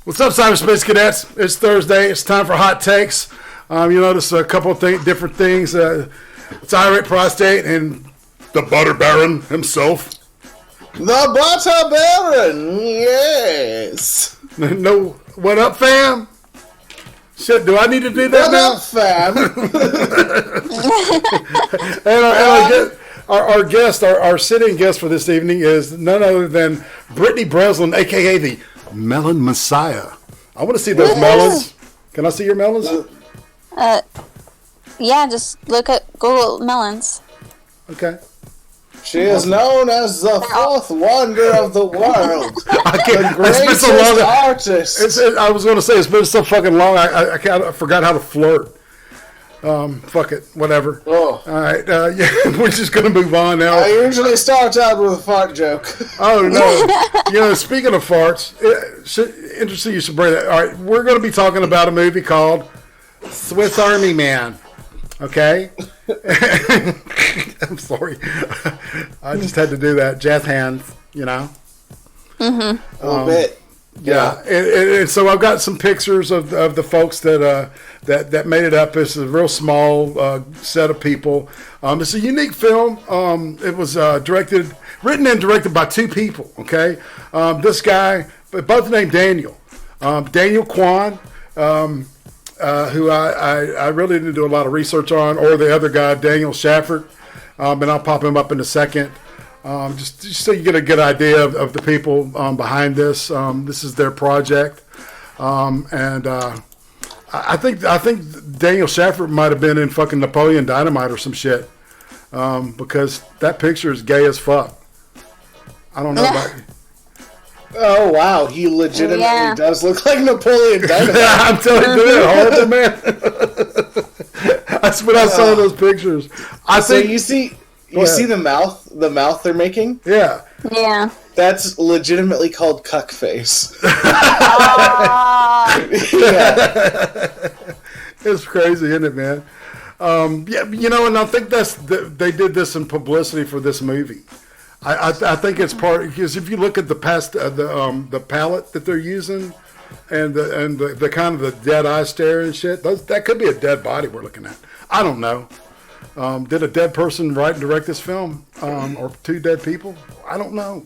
What's up, Cyberspace Cadets? It's Thursday. It's time for hot takes. You notice a couple of different things. It's Irate, Prostate, and the Butter Baron himself. The Butter Baron, yes. No, what up, fam? Shit, do I need to do that now? What up, fam? And our guest, our sitting guest for this evening is none other than Brittany Breslin, a.k.a. the Melon Messiah. I want to see those melons. Can I see your melons? Yeah, just look at Google melons. Okay. She is known as the fourth wonder of the world. The greatest so long, artist. I was going to say, it's been so fucking long, I forgot how to flirt. Fuck it, whatever. Oh. All right, yeah, we're just going to move on now. I usually start out with a fart joke. Oh, no. Speaking of farts, interesting you should bring that. All right, we're going to be talking about a movie called Swiss Army Man. Okay? I'm sorry. I just had to do that. Jazz hands, Mm-hmm. A little bit. Yeah. And so I've got some pictures of the folks that made it up. It's a real small set of people. It's a unique film. It was written and directed by two people, okay? This guy, both named Daniel. Daniel Kwan, who I really didn't do a lot of research on, or the other guy, Daniel Shafford, and I'll pop him up in a second, just so you get a good idea of the people behind this. This is their project, and I think Daniel Shafford might have been in fucking Napoleon Dynamite or some shit, because that picture is gay as fuck. I don't know about you. Oh, wow. He legitimately does look like Napoleon Dynamite. I'm telling you, horrible, man. That's what I saw in those pictures. So you see the mouth they're making? Yeah. Yeah. That's legitimately called cuck face. It's crazy, isn't it, man? And I think they did this in publicity for this movie. I think it's part, because if you look at the palette that they're using, and the kind of the dead eye stare and shit, that could be a dead body we're looking at. I don't know. Did a dead person write and direct this film, or two dead people? I don't know,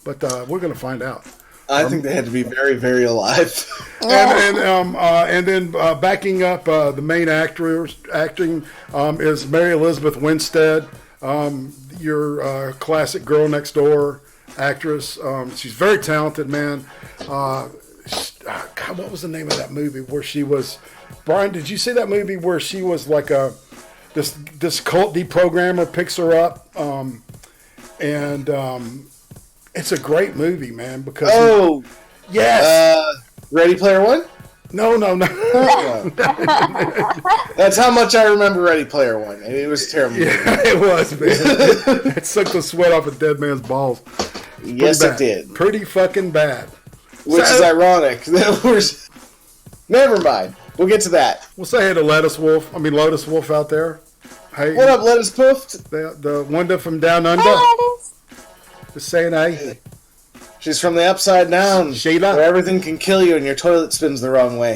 but we're gonna find out. I think they had to be very, very alive. And then backing up the main acting is Mary Elizabeth Winstead. Your classic girl next door actress. She's very talented, man. God, what was the name of that movie where she was? Brian, did you see that movie where she was like this cult deprogrammer picks her up, and it's a great movie, man. Because yes, Ready Player One. No. That's how much I remember Ready Player One, and it was terrible. Yeah, it was, man. It sucked the sweat off a dead man's balls. Yes, it did. Pretty fucking bad. Which is ironic. Never mind. We'll get to that. We'll say hey to Lotus Wolf out there. Hey, what up, Lettuce Poofed? The Wanda from Down Under. Just saying hey. She's from the upside down, Sheila, where everything can kill you and your toilet spins the wrong way.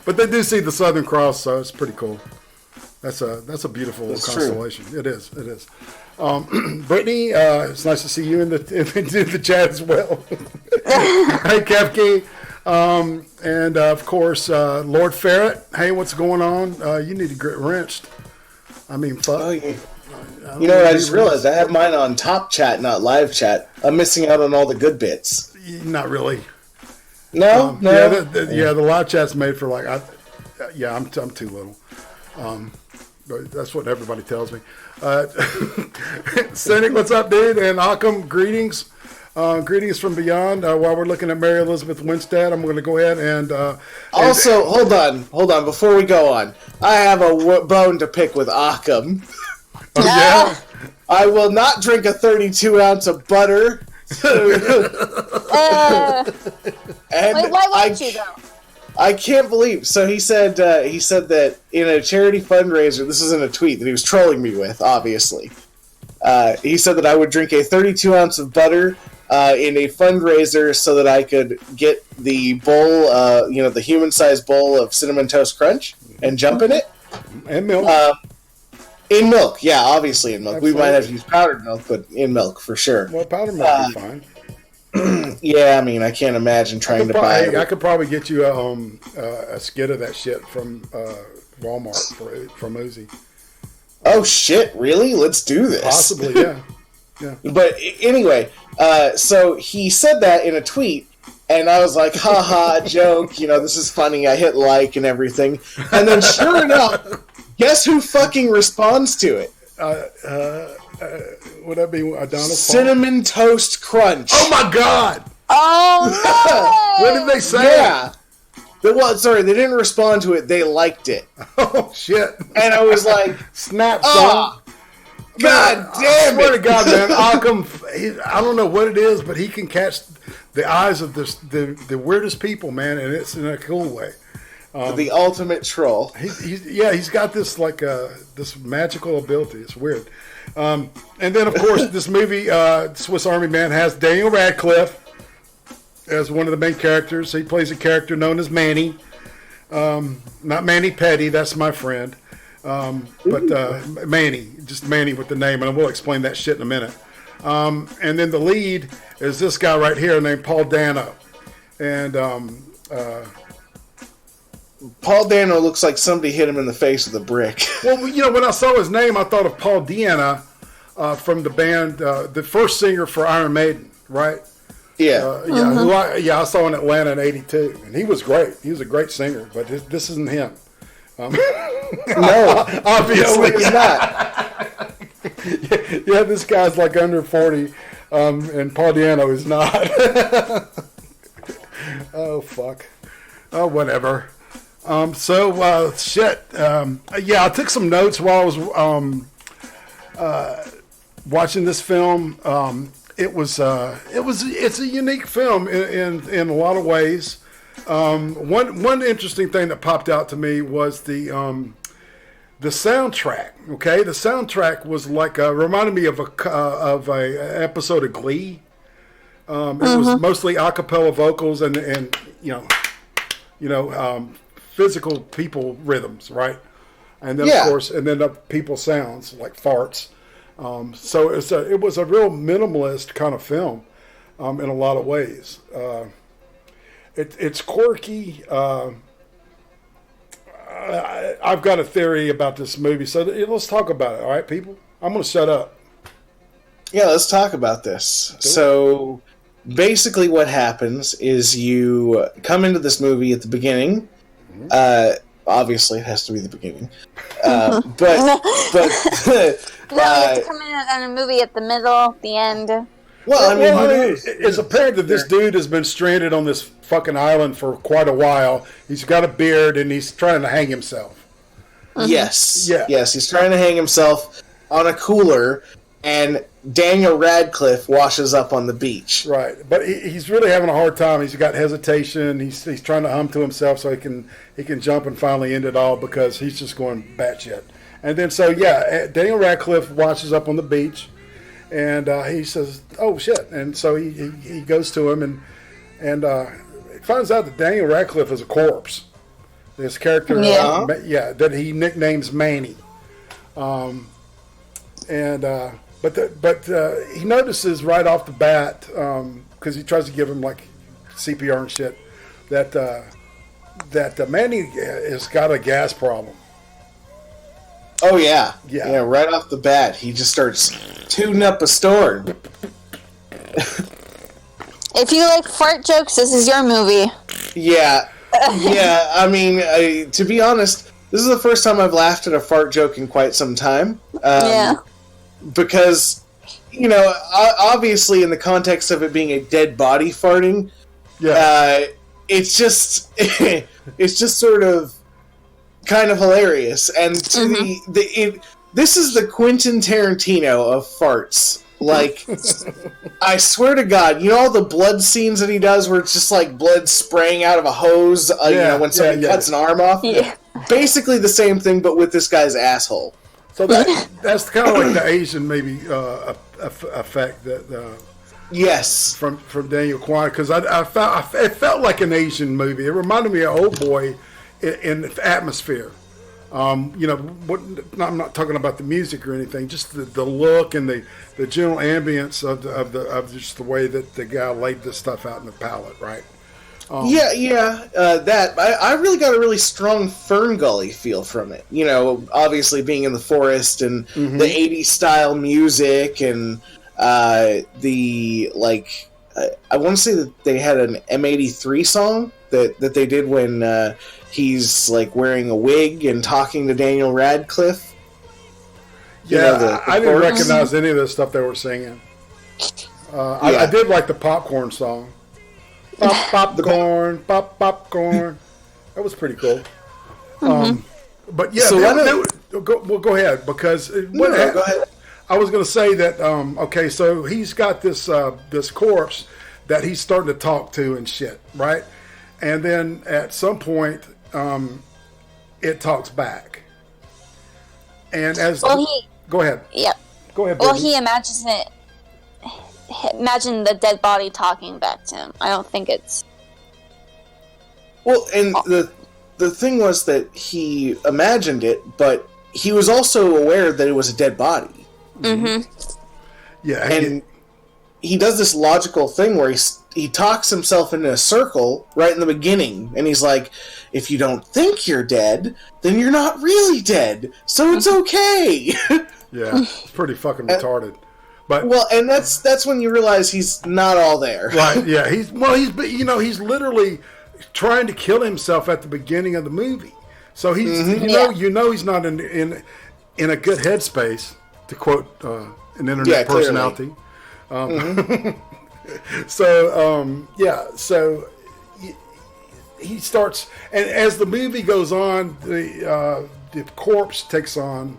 But they do see the Southern Cross, so it's pretty cool. That's a beautiful constellation. True. It is. Brittany, it's nice to see you in the chat as well. Hey, Kevke. And of course, Lord Ferret. Hey, what's going on? You need to get wrenched. I mean, fuck. Oh, yeah. You know what? I just realized I have mine on top chat, not live chat. I'm missing out on all the good bits. Not really. No. The live chat's made for like. I'm too little. But that's what everybody tells me. Cynic, what's up, dude? And Occam, greetings. Greetings from beyond. While we're looking at Mary Elizabeth Winstead, I'm going to go ahead and. Also, hold on. Before we go on, I have a bone to pick with Occam. Oh, yeah? I will not drink a 32 ounce of butter. Wait, why won't you, though? I can't believe. So he said that in a charity fundraiser, this is in a tweet that he was trolling me with, obviously. He said that I would drink a 32 ounce of butter in a fundraiser so that I could get the bowl, the human-sized bowl of Cinnamon Toast Crunch and jump in it. And milk. In milk, yeah, obviously in milk. Absolutely. We might have to use powdered milk, but in milk for sure. Well, powdered milk would be fine. Yeah, I mean, I can't imagine trying to buy. I could probably get you a skid of that shit from Walmart from Uzi. Oh shit! Really? Let's do this. Possibly, yeah. But anyway, so he said that in a tweet, and I was like, haha, joke, this is funny, I hit like and everything. And then sure enough, guess who fucking responds to it? Would that be Adonis? Cinnamon Toast Crunch. Oh my god! Oh, no! What did they say? Yeah. They didn't respond to it, they liked it. Oh shit. And I was like, snap, son. God damn it! I swear to God, man, I don't know what it is, but he can catch the eyes of the weirdest people, man, and it's in a cool way. The ultimate troll. He's got this this magical ability. It's weird. And then, of course, this movie, Swiss Army Man, has Daniel Radcliffe as one of the main characters. He plays a character known as Manny. Not Manny Petty, that's my friend. But Manny, just Manny with the name, and we'll explain that shit in a minute. And then the lead is this guy right here named Paul Dano. And Paul Dano looks like somebody hit him in the face with a brick. Well, when I saw his name, I thought of Paul Diana from the band, the first singer for Iron Maiden, right? Yeah. I saw in Atlanta in '82, and he was great. He was a great singer, but this isn't him. No, obviously not. Yeah, this guy's like under 40, and Paul Diano is not. Oh, fuck. Oh, whatever. Shit. I took some notes while I was watching this film. It's a unique film in a lot of ways. One interesting thing that popped out to me was the soundtrack. Okay, the soundtrack was reminded me of a episode of Glee. It was mostly a cappella vocals and physical people rhythms, right? And then of course, people sounds like farts. So it was a real minimalist kind of film in a lot of ways. It's quirky. I've got a theory about this movie, so let's talk about it. All right, people. I'm going to shut up. Yeah, let's talk about this. So basically what happens is you come into this movie at the beginning. Obviously, it has to be the beginning. But no, it's coming in a movie at the middle, the end. Well, it's apparent that this dude has been stranded on this fucking island for quite a while. He's got a beard and he's trying to hang himself. Yes. Yeah. Yes, he's trying to hang himself on a cooler, and Daniel Radcliffe washes up on the beach. Right, but he's really having a hard time. He's got hesitation. He's trying to hum to himself so he can jump and finally end it all because he's just going batshit. And then Daniel Radcliffe washes up on the beach, and he says, "Oh shit!" And so he goes to him and finds out that Daniel Radcliffe is a corpse. This character, that he nicknames Manny. But he notices right off the bat, because he tries to give him like CPR and shit, that Manny has got a gas problem. Oh yeah, right off the bat, he just starts tooting up a storm. If you like fart jokes, this is your movie. Yeah. I mean, to be honest, this is the first time I've laughed at a fart joke in quite some time. Because, obviously in the context of it being a dead body farting, it's just sort of kind of hilarious. And this is the Quentin Tarantino of farts. Like, I swear to God, all the blood scenes that he does where it's just like blood spraying out of a hose, when somebody cuts an arm off? Yeah. Basically the same thing, but with this guy's asshole. So that's kind of like the Asian maybe effect that Yes. From Daniel Kwan, because it felt like an Asian movie. It reminded me of Old Boy in atmosphere. I'm not talking about the music or anything, just the look and the general ambience of just the way that the guy laid this stuff out in the palette, right? That I really got a really strong Fern Gully feel from it. You know, obviously being in the forest and the '80s style music and I want to say that they had an M83 song that they did when he's like wearing a wig and talking to Daniel Radcliffe. I didn't recognize any of the stuff they were singing. I did like the popcorn song. Popcorn. That was pretty cool. But yeah, go ahead, because go ahead. I was going to say that. Okay, so he's got this corpse that he's starting to talk to and shit, right? And then at some point, it talks back. And go ahead. Yep. Go ahead. Well, Brittany. he imagines it. Imagine the dead body talking back to him. I don't think it's. Well, and the thing was that he imagined it, but he was also aware that it was a dead body. Mm-hmm. Yeah, and he does this logical thing where he talks himself into a circle right in the beginning, and he's like, "If you don't think you're dead, then you're not really dead, so it's okay." Yeah, it's pretty fucking retarded. But and that's when you realize he's not all there. Right? Yeah, he's literally trying to kill himself at the beginning of the movie. So he's he's not in a good headspace, to quote an internet personality. So he starts, and as the movie goes on, the corpse takes on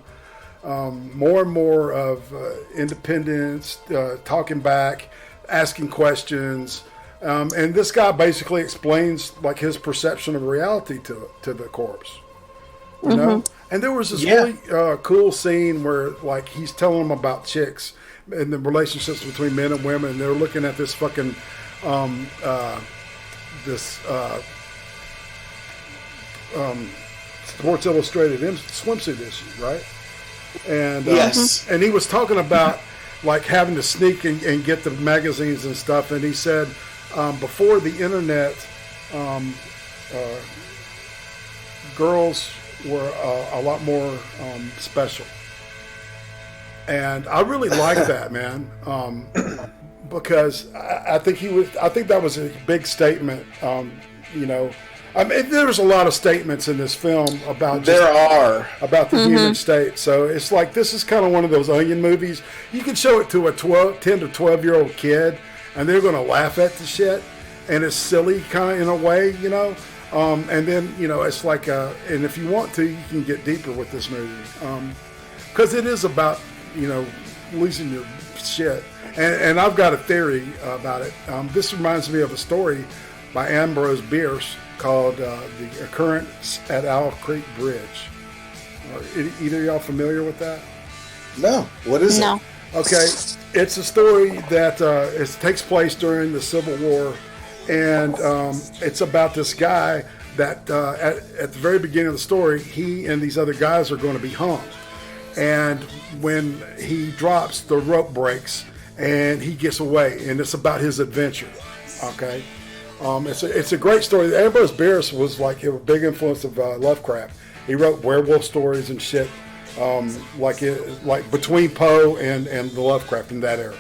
more and more of independence, talking back, asking questions, and this guy basically explains like his perception of reality to the corpse. You know, and there was this really cool scene where like he's telling them about chicks and the relationships between men and women, and they're looking at this fucking Sports Illustrated swimsuit issue, right? And and he was talking about like having to sneak and get the magazines and stuff, and he said before the internet, girls were a lot more special, and I really like that, man, because I think that was a big statement. I mean, there's a lot of statements in this film about the human state. So it's like, this is kind of one of those Onion movies. You can show it to a 10 to 12-year-old kid, and they're going to laugh at the shit, and it's silly kind of in a way, and then, it's like, and if you want to, you can get deeper with this movie. Because it is about, losing your shit. And I've got a theory about it. This reminds me of a story by Ambrose Bierce called The Occurrence at Owl Creek Bridge. Are either of y'all familiar with that? No. What is it? Okay. It's a story that it takes place during the Civil War, and it's about this guy that at the very beginning of the story, he and these other guys are going to be hung. And when he drops, the rope breaks, and he gets away, and it's about his adventure. Okay. It's a great story. Ambrose Bierce was like a big influence of Lovecraft. He wrote werewolf stories and shit, like between Poe and the Lovecraft in that era.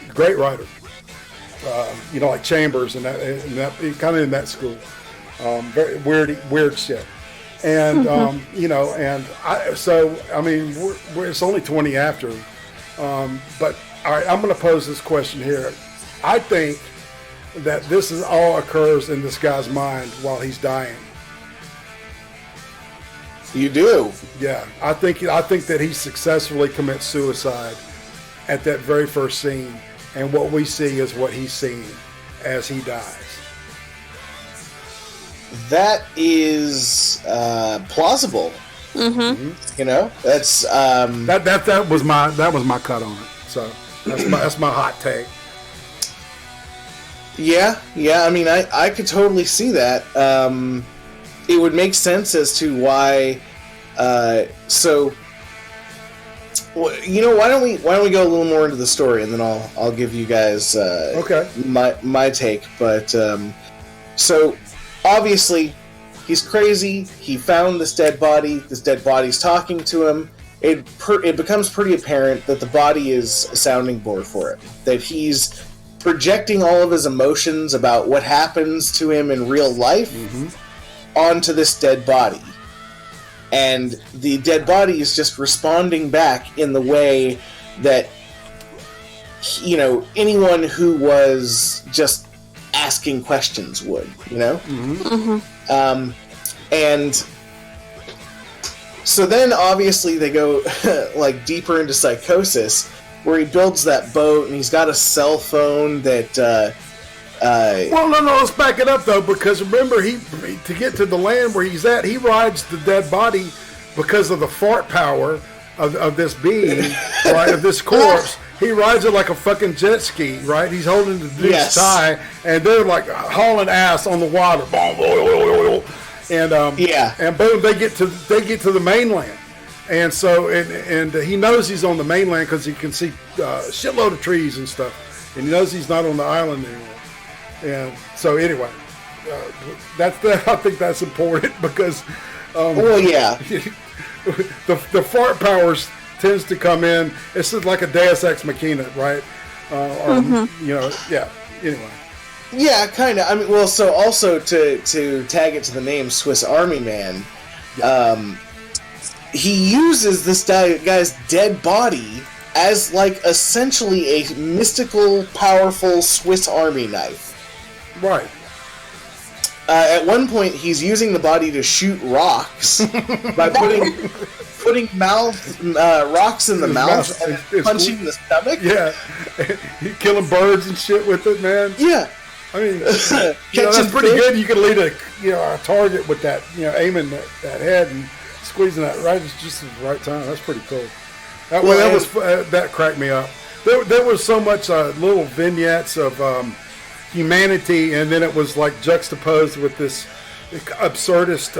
Great writer. Like Chambers and that kind of in that school. Very weird shit. And it's only 20 after. But all right, I'm going to pose this question here. I think that this is all occurs in this guy's mind while he's dying. You do? Yeah, I think that he successfully commits suicide at that very first scene, and what we see is what he's seeing as he dies. That is plausible. Mm-hmm. That's that was my cut on it. So That's my hot take. Yeah. I mean, I could totally see that. It would make sense as to why. So, you know, why don't we go a little more into the story, and then I'll give you guys my take. But so obviously he's crazy. He found this dead body. This dead body's talking to him. It becomes pretty apparent that the body is a sounding board for him. That he's projecting all of his emotions about what happens to him in real life onto this dead body. And the dead body is just responding back in the way that, you know, anyone who was just asking questions would, you know? And so then obviously they go like deeper into psychosis, where he builds that boat and he's got a cell phone that well, no, let's back it up though, because remember, to get to the land where he's at, he rides the dead body because of the fart power of this being, right? Of this corpse. He rides it like a fucking jet ski, right? He's holding the dude's tie, and they're like hauling ass on the water, and boom, they get to the mainland, and so and he knows he's on the mainland because he can see a shitload of trees and stuff, and he knows he's not on the island anymore. And so anyway, I think that's important because, the fart powers tends to come in. It's like a Deus Ex Machina, right? You know, yeah. Anyway. Yeah, kind of. I mean, well, so also to tag it to the name Swiss Army Man, he uses this guy's dead body as like essentially a mystical, powerful Swiss Army knife. Right. At one point, he's using the body to shoot rocks by putting rocks in the mouth and punching in the stomach. Yeah, killing birds and shit with it, man. Yeah, I mean, that's pretty good. You can lead a target with that, aiming that head and squeezing that right just at the right time. That's pretty cool. That cracked me up. There was so much little vignettes of humanity, and then it was like juxtaposed with this absurdist,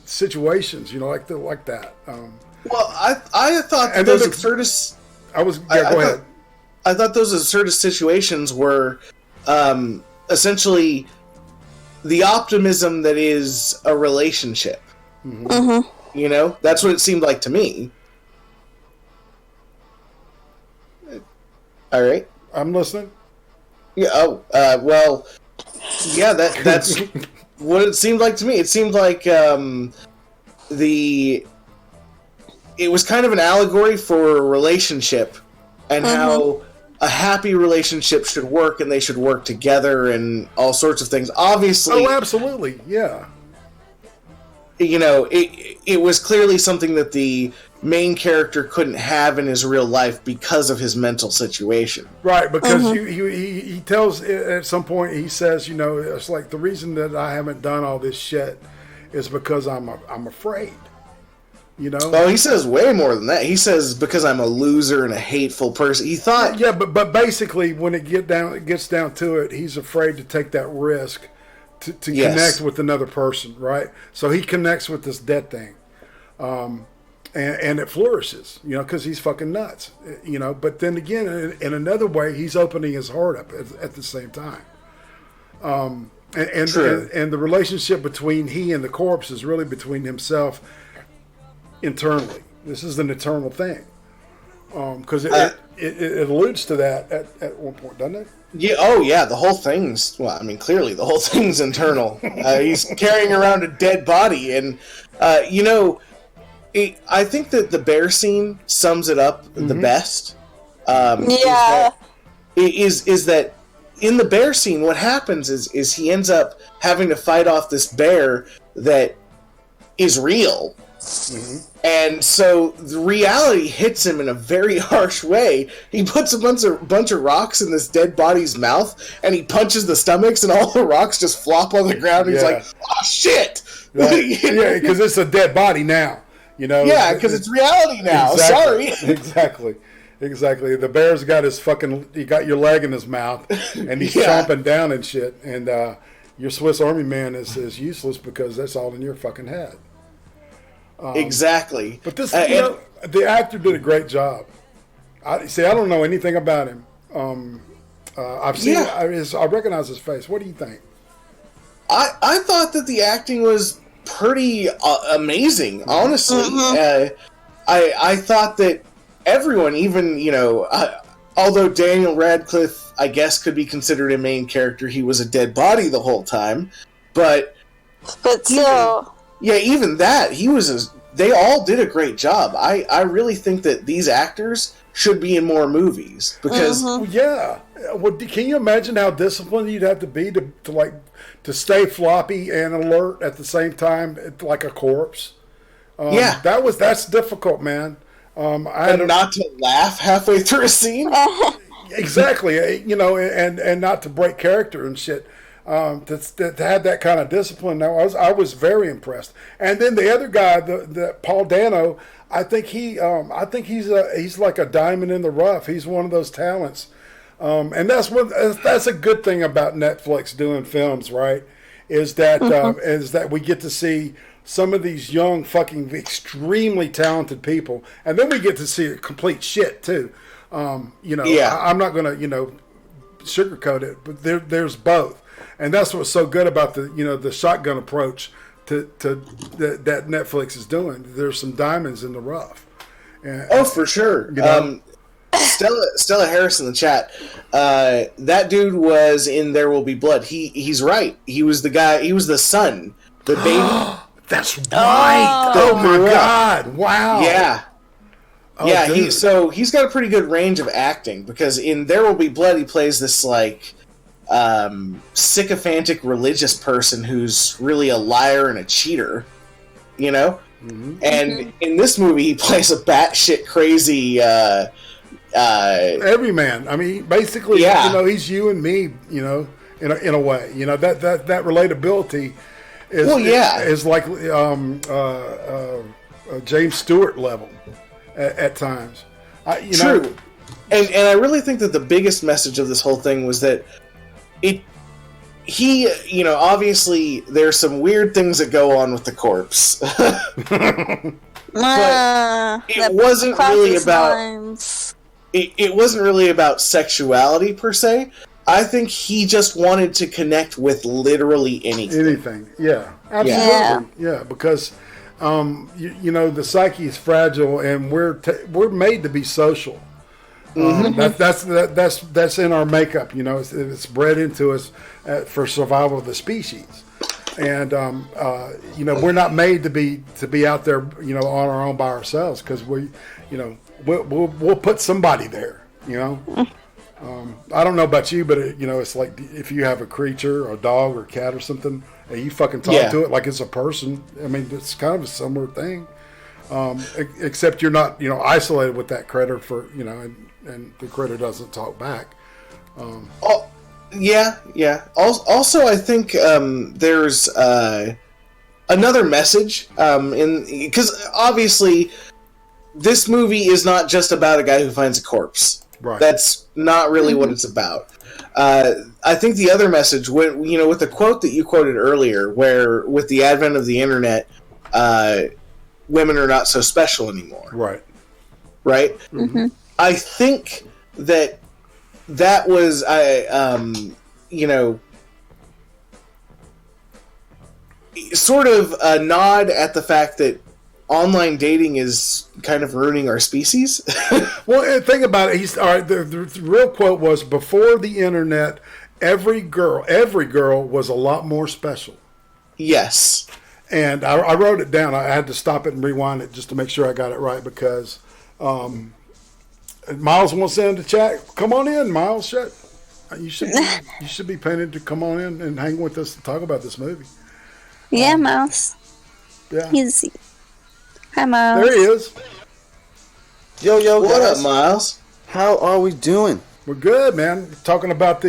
situations, like that. Well, I thought that those absurdist. Go ahead. I thought those absurdist situations were essentially the optimism that is a relationship. That's what it seemed like to me. All right, I'm listening. Yeah. Well. Yeah. That's what it seemed like to me. It seemed like it was kind of an allegory for a relationship and how a happy relationship should work, and they should work together and all sorts of things. Obviously. Oh, absolutely. Yeah. It was clearly something that the main character couldn't have in his real life because of his mental situation. Right, because he tells at some point, he says, it's like the reason that I haven't done all this shit is because I'm afraid. Oh, he says way more than that. He says because I'm a loser and a hateful person. He thought, yeah, but basically when it gets down to it, he's afraid to take that risk to connect with another person, right? So he connects with this dead thing. And it flourishes, because he's fucking nuts, But then again, in another way, he's opening his heart up at the same time. And the relationship between he and the corpse is really between himself internally. This is an eternal thing, because it alludes to that at one point, doesn't it? Yeah. Oh, yeah. The whole thing's clearly the whole thing's internal. He's carrying around a dead body, and I think that the bear scene sums it up the best. Is that in the bear scene, what happens is he ends up having to fight off this bear that is real. And so the reality hits him in a very harsh way. He puts a bunch of rocks in this dead body's mouth, and he punches the stomachs, and all the rocks just flop on the ground. And he's like, "Oh shit!" Right. Yeah, because it's a dead body now. Yeah, because it's reality now. Exactly. Sorry. Exactly. Exactly. The bear's got he got your leg in his mouth, and he's chomping down and shit. And your Swiss Army Man is useless because that's all in your fucking head. Exactly. But this, the actor did a great job. I don't know anything about him. I've seen. I recognize his face. What do you think? I thought that the acting was pretty amazing. Honestly, I thought that everyone, even although Daniel Radcliffe, I guess, could be considered a main character, he was a dead body the whole time. But still, even that, they all did a great job. I really think that these actors should be in more movies because can you imagine how disciplined you'd have to be to stay floppy and alert at the same time, like a corpse? That's difficult, man. And not to laugh halfway through a scene. Exactly, and not to break character and shit. To have that kind of discipline, I was very impressed. And then the other guy, the Paul Dano, I think he's like a diamond in the rough. He's one of those talents, and that's a good thing about Netflix doing films, right? Is that we get to see some of these young, fucking extremely talented people, and then we get to see complete shit too. I'm not gonna sugarcoat it, but there's both. And that's what's so good about the shotgun approach to that Netflix is doing. There's some diamonds in the rough. And, for sure. Stella Harris in the chat. That dude was in There Will Be Blood. He's right. He was the guy. He was the son, the baby. That's right. Oh my God! Wow. Yeah. He's got a pretty good range of acting because in There Will Be Blood he plays this sycophantic religious person who's really a liar and a cheater, And in this movie, he plays a batshit crazy everyman. I mean, basically, he's you and me, in a way. That relatability is like James Stewart level at times. True. And I really think that the biggest message of this whole thing was that obviously there's some weird things that go on with the corpse. But it wasn't really about it wasn't really about sexuality per se. I think he just wanted to connect with literally anything. Anything, yeah, absolutely, yeah. Because the psyche is fragile, and we're made to be social. That's in our makeup. It's bred into us for survival of the species, and we're not made to be out there, on our own by ourselves because we'll put somebody there. I don't know about you, but it's like if you have a creature, or a dog, or a cat, or something, and you fucking talk to it like it's a person. I mean, it's kind of a similar thing, except you're not isolated with that critter for and the critter doesn't talk back. Yeah. Also, I think there's another message because obviously this movie is not just about a guy who finds a corpse. Right. That's not really what it's about. I think the other message, with the quote that you quoted earlier, where with the advent of the internet, women are not so special anymore. Right. Right. Mm-hmm. I think that was sort of a nod at the fact that online dating is kind of ruining our species. Well, think about it. The real quote was, before the internet, every girl was a lot more special. Yes. And I wrote it down. I had to stop it and rewind it just to make sure I got it right because Miles wants in the chat. Come on in, Miles. Shut. You should be painted to come on in and hang with us and talk about this movie. Yeah, Miles. Yeah. Hi, Miles. There he is. Yo, what guys. up, Miles? How are we doing? We're good, man. Talking about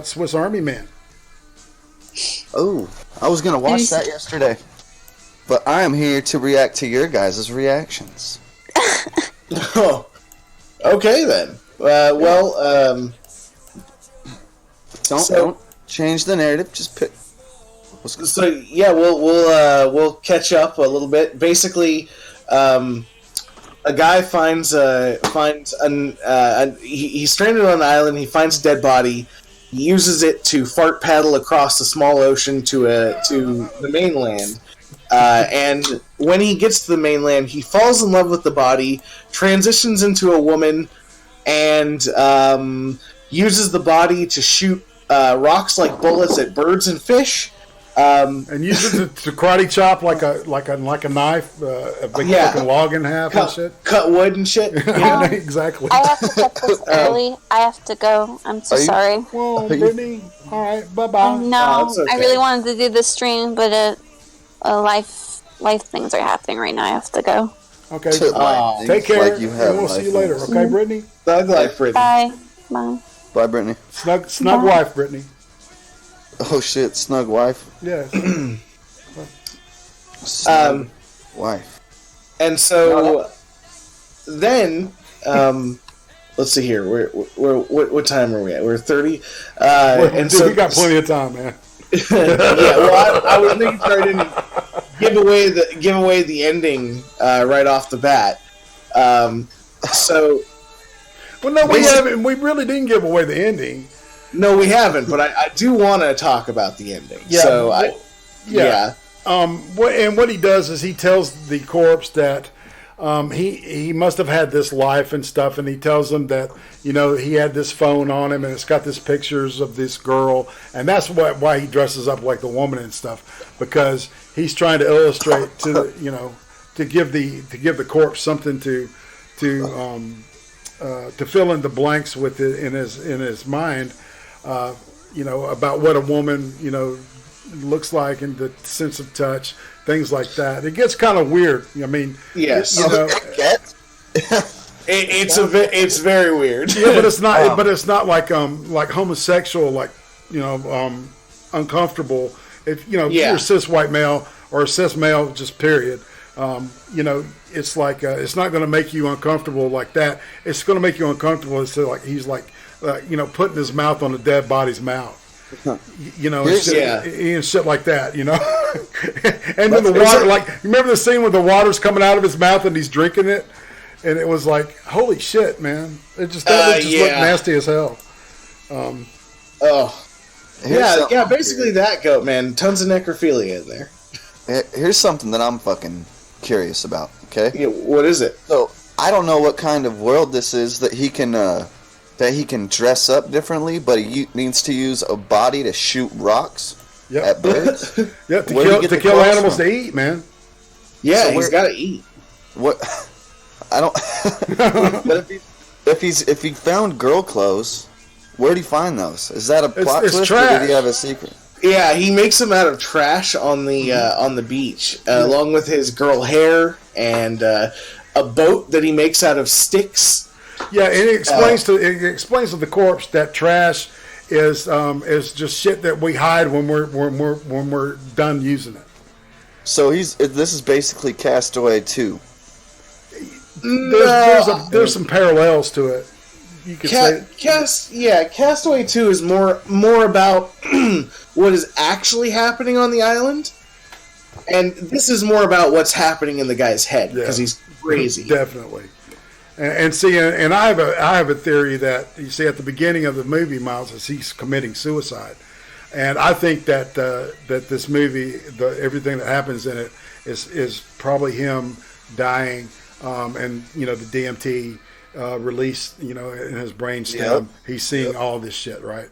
Swiss Army Man. Oh, I was gonna watch that yesterday, but I am here to react to your guys' reactions. Oh, Okay then. Don't change the narrative. Just pick. So yeah, we'll catch up a little bit. Basically, a guy he's stranded on an island. He finds a dead body. He uses it to fart paddle across the small ocean to the mainland. And when he gets to the mainland, he falls in love with the body, transitions into a woman, and uses the body to shoot rocks like bullets at birds and fish. And uses it to karate chop like a knife, a big fucking log in half and shit. Cut wood and shit. Exactly. I have to cut this early. I have to go. I'm so sorry. Well, Brittany, all right, bye-bye. No, it's okay. I really wanted to do the stream, but life things are happening right now. I have to go. Okay. Take care, like and we'll see you later. Okay, Brittany? Thug life, Brittany. Bye. Bye. Bye, Brittany. Snug wife, Brittany. Oh shit, snug wife. Yes. Snug wife. And so then, let's see here. What time are we at? We're 30. So we got plenty of time, man. I was making sure I didn't give away the ending right off the bat. Well, no, we haven't. We really didn't give away the ending. No, we haven't. But I do want to talk about the ending. Yeah. So what he does is he tells the corpse that he must have had this life and stuff, and he tells them that he had this phone on him and it's got this pictures of this girl, and that's why he dresses up like the woman and stuff, because he's trying to illustrate to give the corpse something to fill in the blanks with it in his mind, about what a woman looks like and the sense of touch, things like that. It gets kind of weird. I mean, yes, it's very weird. Yeah, but it's not. But it's not like homosexual, like uncomfortable. If you're a cis white male or a cis male, just period. It's like it's not going to make you uncomfortable like that. It's going to make you uncomfortable. It's like he's putting his mouth on a dead body's mouth. And shit like that, and then the water, remember the scene where the water's coming out of his mouth and he's drinking it, and it was like, holy shit, man! It just looked nasty as hell. Basically that goat, man. Tons of necrophilia in there. Here's something that I'm fucking curious about. Okay, yeah, what is it? So I don't know what kind of world this is that he can dress up differently, but he needs to use a body to shoot rocks at birds. Yeah, to kill animals to eat, man. Yeah, so he's got to eat. What? I don't. But if he found girl clothes, where'd he find those? Is that a plot twist, or did he have a secret? Yeah, he makes them out of trash on the beach, along with his girl hair and a boat that he makes out of sticks. Yeah, and it explains to the corpse that trash is just shit that we hide when we're done using it. So this is basically Castaway 2. There's some parallels to it. You could say Castaway 2 is more about what is actually happening on the island, and this is more about what's happening in the guy's head because he's crazy. Definitely. And I have a theory that you see at the beginning of the movie, Miles, is he's committing suicide, and I think that this movie, everything that happens in it, is probably him dying, and the DMT released, in his brainstem. Yep. He's seeing all this shit, right?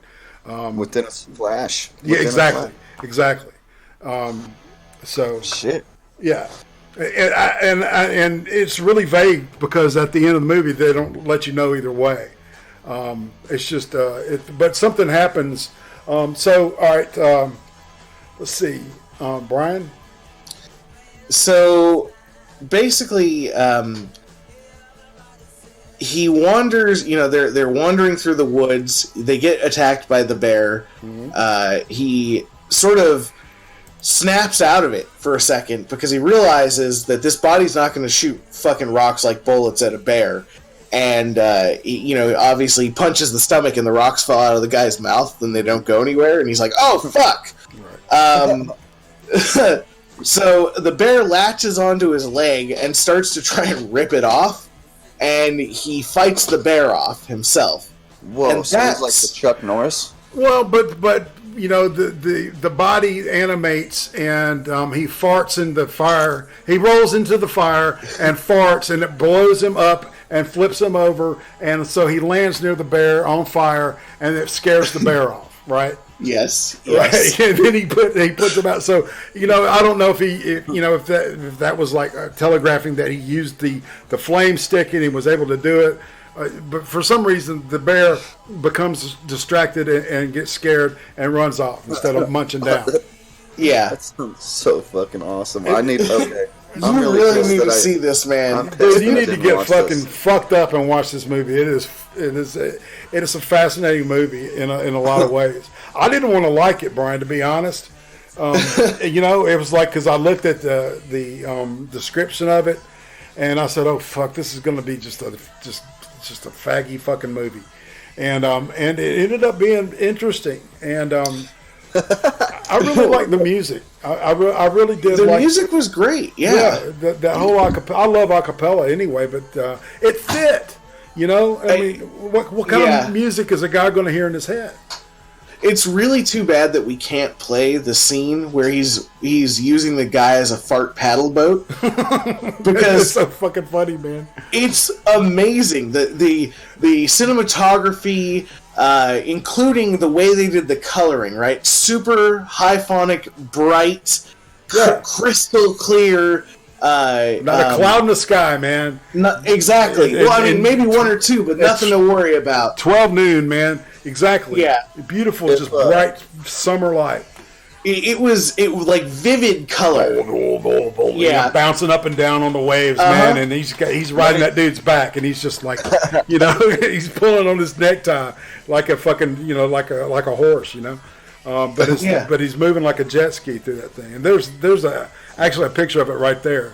Within a flash. Exactly. So shit. Yeah. And it's really vague because at the end of the movie they don't let you know either way. It's just but something happens. So all right, let's see, Brian. So basically, he wanders. They're wandering through the woods. They get attacked by the bear. Mm-hmm. He sort of snaps out of it for a second because he realizes that this body's not going to shoot fucking rocks like bullets at a bear. and he, obviously punches the stomach, and the rocks fall out of the guy's mouth, and they don't go anywhere. And he's like, "Oh fuck!" So the bear latches onto his leg and starts to try and rip it off, and he fights the bear off himself. Whoa! And so he's like the Chuck Norris. Well, but the body animates, and he farts in the fire. He rolls into the fire and farts, and it blows him up and flips him over, and so he lands near the bear on fire, and it scares the bear off, right? Yes. Right. And then he puts him out. So I don't know if that was like telegraphing that he used the flame stick and he was able to do it. But for some reason, the bear becomes distracted and gets scared and runs off instead of munching down. Yeah. That sounds so fucking awesome. Okay. You really need to see this, man. Dude, you need to get fucking fucked up and watch this movie. It is a fascinating movie in a lot of ways. I didn't want to like it, Brian, to be honest. It was like, because I looked at the description of it, and I said, "Oh fuck, this is going to be just a faggy fucking movie," and it ended up being interesting, and I really like the music. I really did. The music was great. Yeah, that whole acapella. I love acapella anyway, but it fit. I mean, what kind of music is a guy going to hear in his head? It's really too bad that we can't play the scene where he's using the guy as a fart paddle boat, because it's so fucking funny, man. It's amazing. The cinematography, including the way they did the coloring, right? Super high-phonic, bright, crystal clear. Not a cloud in the sky, man. Exactly. Maybe one or two, but nothing to worry about. 12 noon, man. Exactly. Yeah. Beautiful, just bright summer light. It was like vivid color. Yeah, bouncing up and down on the waves, man. And he's riding that dude's back, and he's just like, he's pulling on his necktie like a fucking, like a horse, but he's moving like a jet ski through that thing. And there's actually a picture of it right there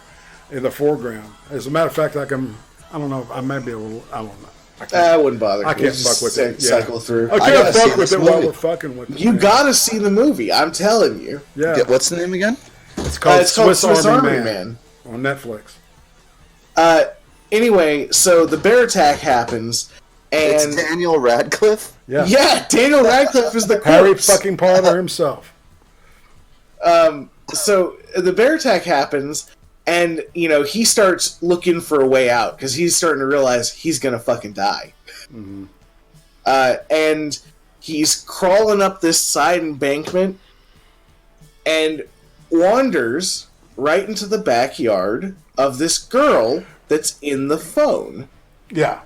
in the foreground. As a matter of fact, I don't know, I might be a little, I don't know. I wouldn't bother. I can't fuck with it. Cycle through. I can't fuck with it while we're fucking with it. You gotta see the movie. I'm telling you. Yeah. What's the name again? It's called Swiss Army Man on Netflix. Anyway, so the bear attack happens, and it's Daniel Radcliffe. Yeah, Daniel Radcliffe is the corpse. Harry fucking Potter himself. So the bear attack happens. And, he starts looking for a way out because he's starting to realize he's going to fucking die. Mm-hmm. And he's crawling up this side embankment and wanders right into the backyard of this girl that's in the phone. Yeah.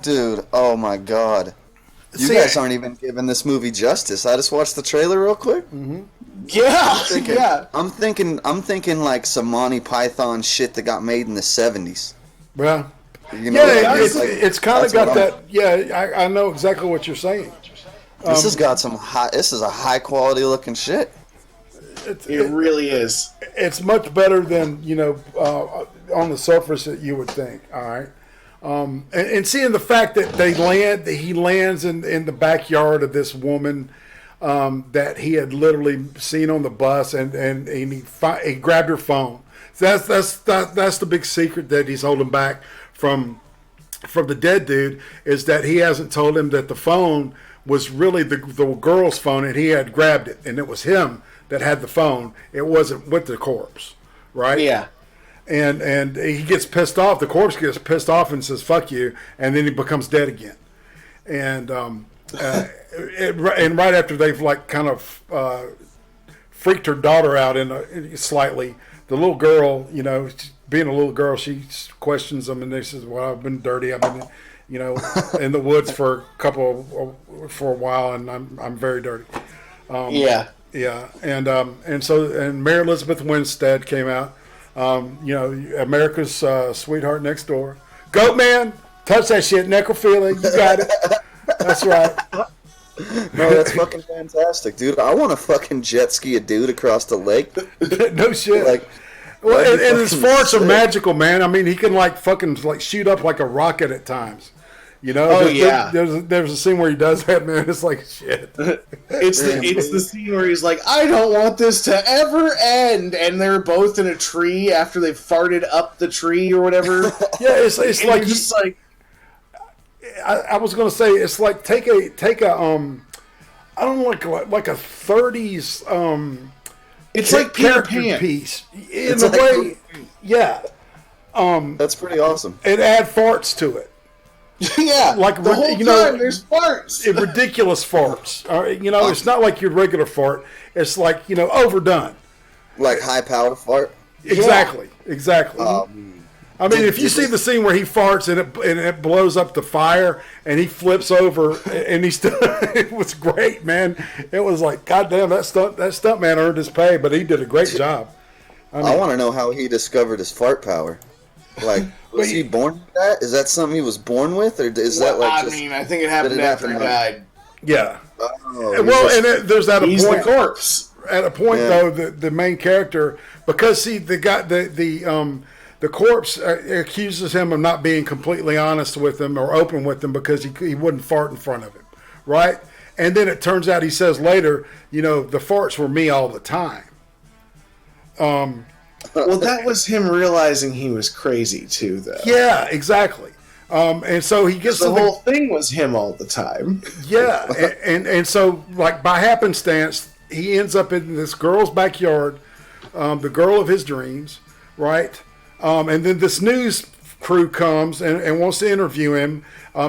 Dude, oh my god. You guys aren't even giving this movie justice. I just watched the trailer real quick. Mm-hmm. Yeah, I'm thinking like some Monty Python shit that got made in the 70s. Well, it's kind of got that. Yeah, I know exactly what you're saying. This has got this is a high quality looking shit. It really is. It's much better than on the surface that you would think. All right. And seeing the fact that he lands in the backyard of this woman that he had literally seen on the bus, and he grabbed her phone. So that's the big secret that he's holding back from the dead dude, is that he hasn't told him that the phone was really the girl's phone, and he had grabbed it, and it was him that had the phone. It wasn't with the corpse, right? Yeah. And he gets pissed off. The corpse gets pissed off and says, "Fuck you," and then he becomes dead again. And and right after they've like kind of freaked her daughter out slightly, the little girl, being a little girl, she questions them, and they says, "Well, I've been dirty. I've been, in the woods for a while, and I'm very dirty." Yeah. And so Mary Elizabeth Winstead came out. America's sweetheart next door. Goat man, touch that shit, necrophilia. You got it. That's right. No, that's fucking fantastic, dude. I want to fucking jet ski a dude across the lake. No shit. Well, and his farts are magical, man. I mean, he can like fucking like shoot up like a rocket at times. You know? Oh yeah. There's a scene where he does that, man. It's like shit. It's the scene where he's like, I don't want this to ever end, and they're both in a tree after they've farted up the tree or whatever. Yeah, it's like just like. I was gonna say it's like take a I don't know, like a 30s it's like Peter Pan piece in a way. Yeah. That's pretty awesome. And add farts to it. Yeah, like the whole time there's farts. Ridiculous farts. It's not like your regular fart. It's like overdone. Like high power fart. Exactly. I mean, if you see the scene where he farts and it blows up the fire and he flips over and he's still, it was great, man. It was like, goddamn, that stunt man earned his pay, but he did a great job. I want to know how he discovered his fart power. Like, was he born with that? Is that something he was born with, or is that like? I think it happened after he died. Yeah. There's that he's point. The corpse. At a point though, the main character, because the corpse accuses him of not being completely honest with him or open with him because he wouldn't fart in front of him, right? And then it turns out he says later, the farts were me all the time. Well, that was him realizing he was crazy too, though. Yeah, exactly. And so he gets the whole thing was him all the time. Yeah, and so like by happenstance, he ends up in this girl's backyard, the girl of his dreams, right? And then this news crew comes and wants to interview him.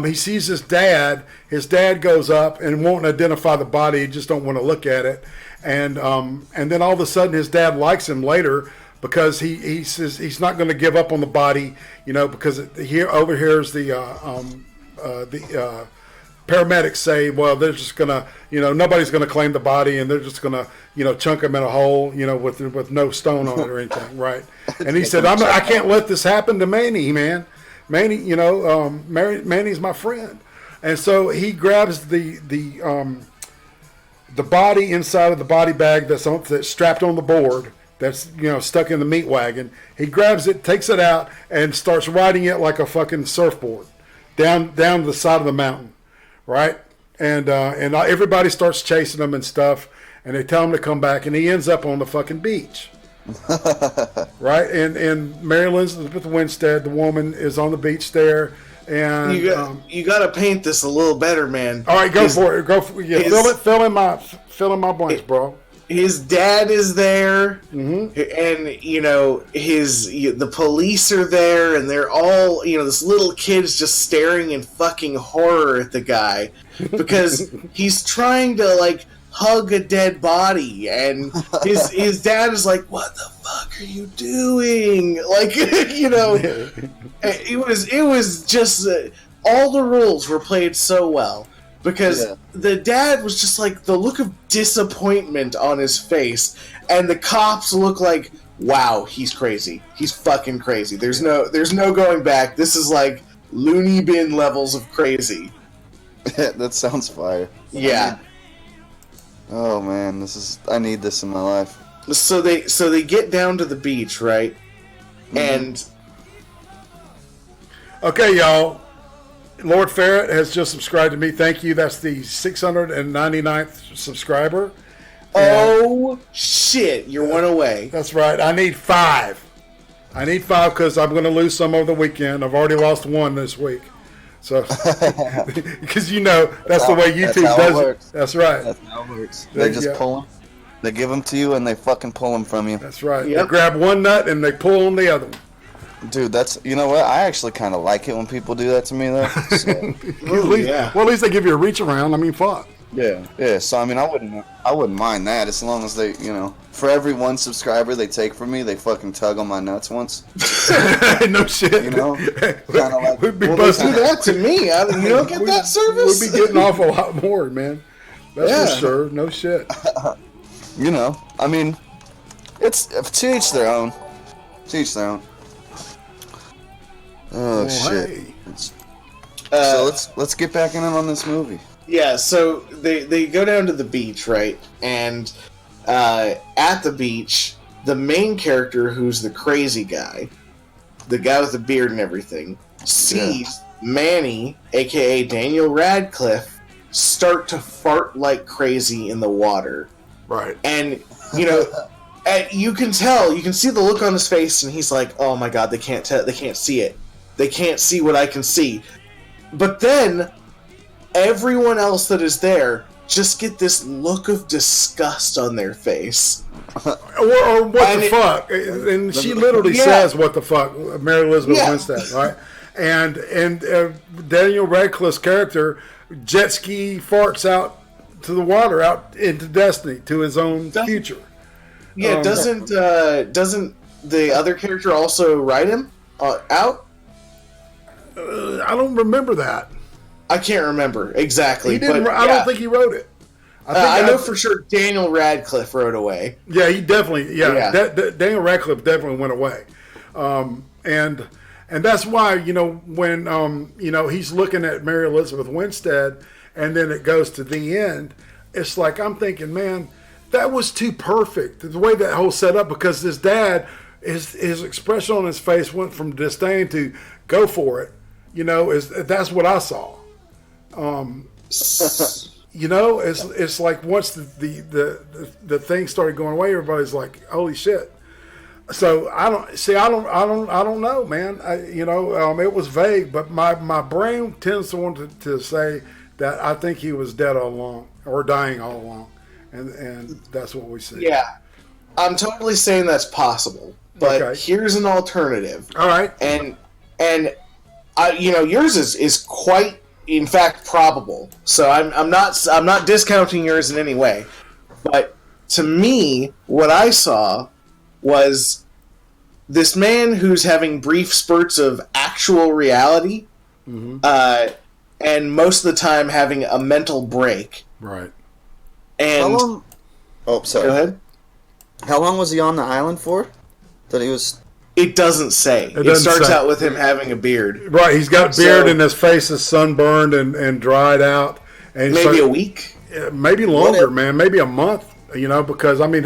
He sees his dad. His dad goes up and won't identify the body. He just don't want to look at it. And then all of a sudden his dad likes him later because he says he's not going to give up on the body, because he overhears the paramedics say, well, they're just going to, nobody's going to claim the body and they're just going to, chunk him in a hole, with no stone on it or anything, right? And he said, I can't let this happen to Manny, man. Manny, Manny's my friend. And so he grabs the body inside of the body bag that's strapped on the board, that's stuck in the meat wagon. He grabs it, takes it out, and starts riding it like a fucking surfboard down the side of the mountain, right? And everybody starts chasing him and stuff, and they tell him to come back, and he ends up on the fucking beach, right? And Mary Elizabeth Winstead, the woman, is on the beach there. And you got to paint this a little better, man. All right, go for it. Fill in my blanks, bro. His dad is there, mm-hmm. and the police are there, and they're all this little kid's just staring in fucking horror at the guy because he's trying to like hug a dead body, and his dad is like, "What the fuck are you doing?" Like it was just all the rules were played so well. Because the dad was just like the look of disappointment on his face, and the cops look like, wow, he's crazy. He's fucking crazy. There's no going back. This is like loony bin levels of crazy. That sounds fire. Yeah. Oh man, I need this in my life. So they get down to the beach, right? Mm-hmm. And okay, y'all. Lord Ferret has just subscribed to me. Thank you. That's the 699th subscriber. Oh, shit. You're one away. That's right. I need 5. Because I'm going to lose some over the weekend. I've already lost 1 this week. So, because that's the way YouTube does it. That's right. That's how it works. They just pull them. They give them to you and they fucking pull them from you. That's right. Yep. They grab one nut and they pull on the other one. Dude, you know what? I actually kind of like it when people do that to me, though. So. Well, at least they give you a reach around. I mean, fuck. Yeah. So I mean, I wouldn't mind that as long as they, for every 1 subscriber they take from me, they fucking tug on my nuts once. No shit. Kind of like we'd be do that to me. You don't get that service. We'd be getting off a lot more, man. That's for sure. No shit. I mean, it's to each their own. Oh shit! Hey. So let's get back in on this movie. Yeah, so they go down to the beach, right? And at the beach, the main character, who's the crazy guy, the guy with the beard and everything, sees Manny, aka Daniel Radcliffe, start to fart like crazy in the water. Right. And, you know, you can tell, you can see the look on his face, and he's like, oh my god, they can't see it. They can't see what I can see. But then, everyone else that is there just get this look of disgust on their face. Or what the fuck? And she literally says, what the fuck, Mary Elizabeth Winstead, right? And Daniel Radcliffe's character jet ski farts out to the water, out into destiny, to his own future. Yeah, doesn't the other character also ride him out? I don't remember that. I can't remember exactly. He didn't. I don't think he wrote it. I know for sure Daniel Radcliffe rode away. Yeah, he definitely. Yeah. Daniel Radcliffe definitely went away, and that's why, you know, when you know, he's looking at Mary Elizabeth Winstead, and then it goes to the end. It's like, I'm thinking, man, that was too perfect, the way that whole setup, because his dad, his expression on his face went from disdain to go for it. You know, that's what I saw. You know, it's like once the thing started going away, everybody's like, holy shit. So I don't know, man. It was vague, but my brain tends to want to say that I think he was dead all along, or dying all along, and that's what we see. Yeah, I'm totally saying that's possible, but here's an alternative. All right, and yours is quite, in fact, probable. So I'm not discounting yours in any way, but to me, what I saw was this man who's having brief spurts of actual reality, and most of the time having a mental break. Right. And how long? Oh, sorry. Go ahead. How long was he on the island for? That he was. It doesn't say. It starts out with him having a beard. Right. He's got a beard, and his face is sunburned and dried out. And maybe a week. Maybe longer, man. Maybe a month. You know, because I mean,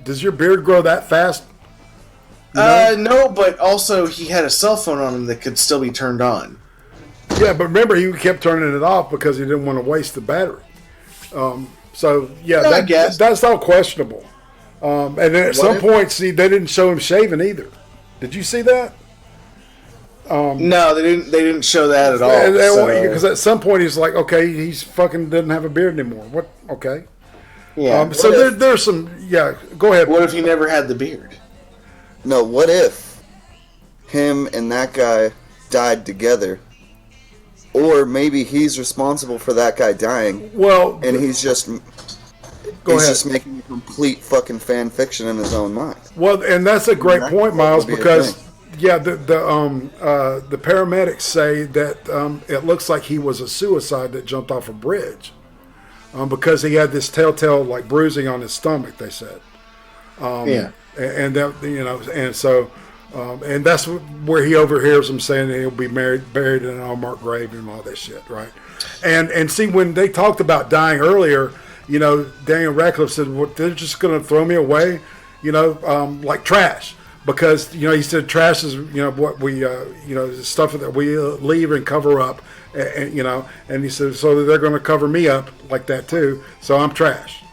does your beard grow that fast? No, but also he had a cell phone on him that could still be turned on. Yeah, but remember, he kept turning it off because he didn't want to waste the battery. So yeah, I guess that's all questionable. And then at some point, see, they didn't show him shaving either. Did you see that? No, they didn't. They didn't show that at all. Because at some point he's like, okay, he's fucking doesn't have a beard anymore. What? Okay. Yeah. So there's some. Yeah. Go ahead. What if he never had the beard? No. What if him and that guy died together? Or maybe he's responsible for that guy dying. Well, and he's just making a complete fucking fan fiction in his own mind. Well, and that's a great point, Miles, because the paramedics say that it looks like he was a suicide that jumped off a bridge, because he had this telltale like bruising on his stomach. They said, and that, you know, and so. And that's where he overhears them saying that he'll be buried in an unmarked grave and all that shit, right? And see, when they talked about dying earlier, you know, Daniel Radcliffe said, well, they're just going to throw me away, you know, like trash. Because, you know, he said trash is, you know, what we, stuff that we leave and cover up, and you know, and he said, so they're going to cover me up like that too, so I'm trash,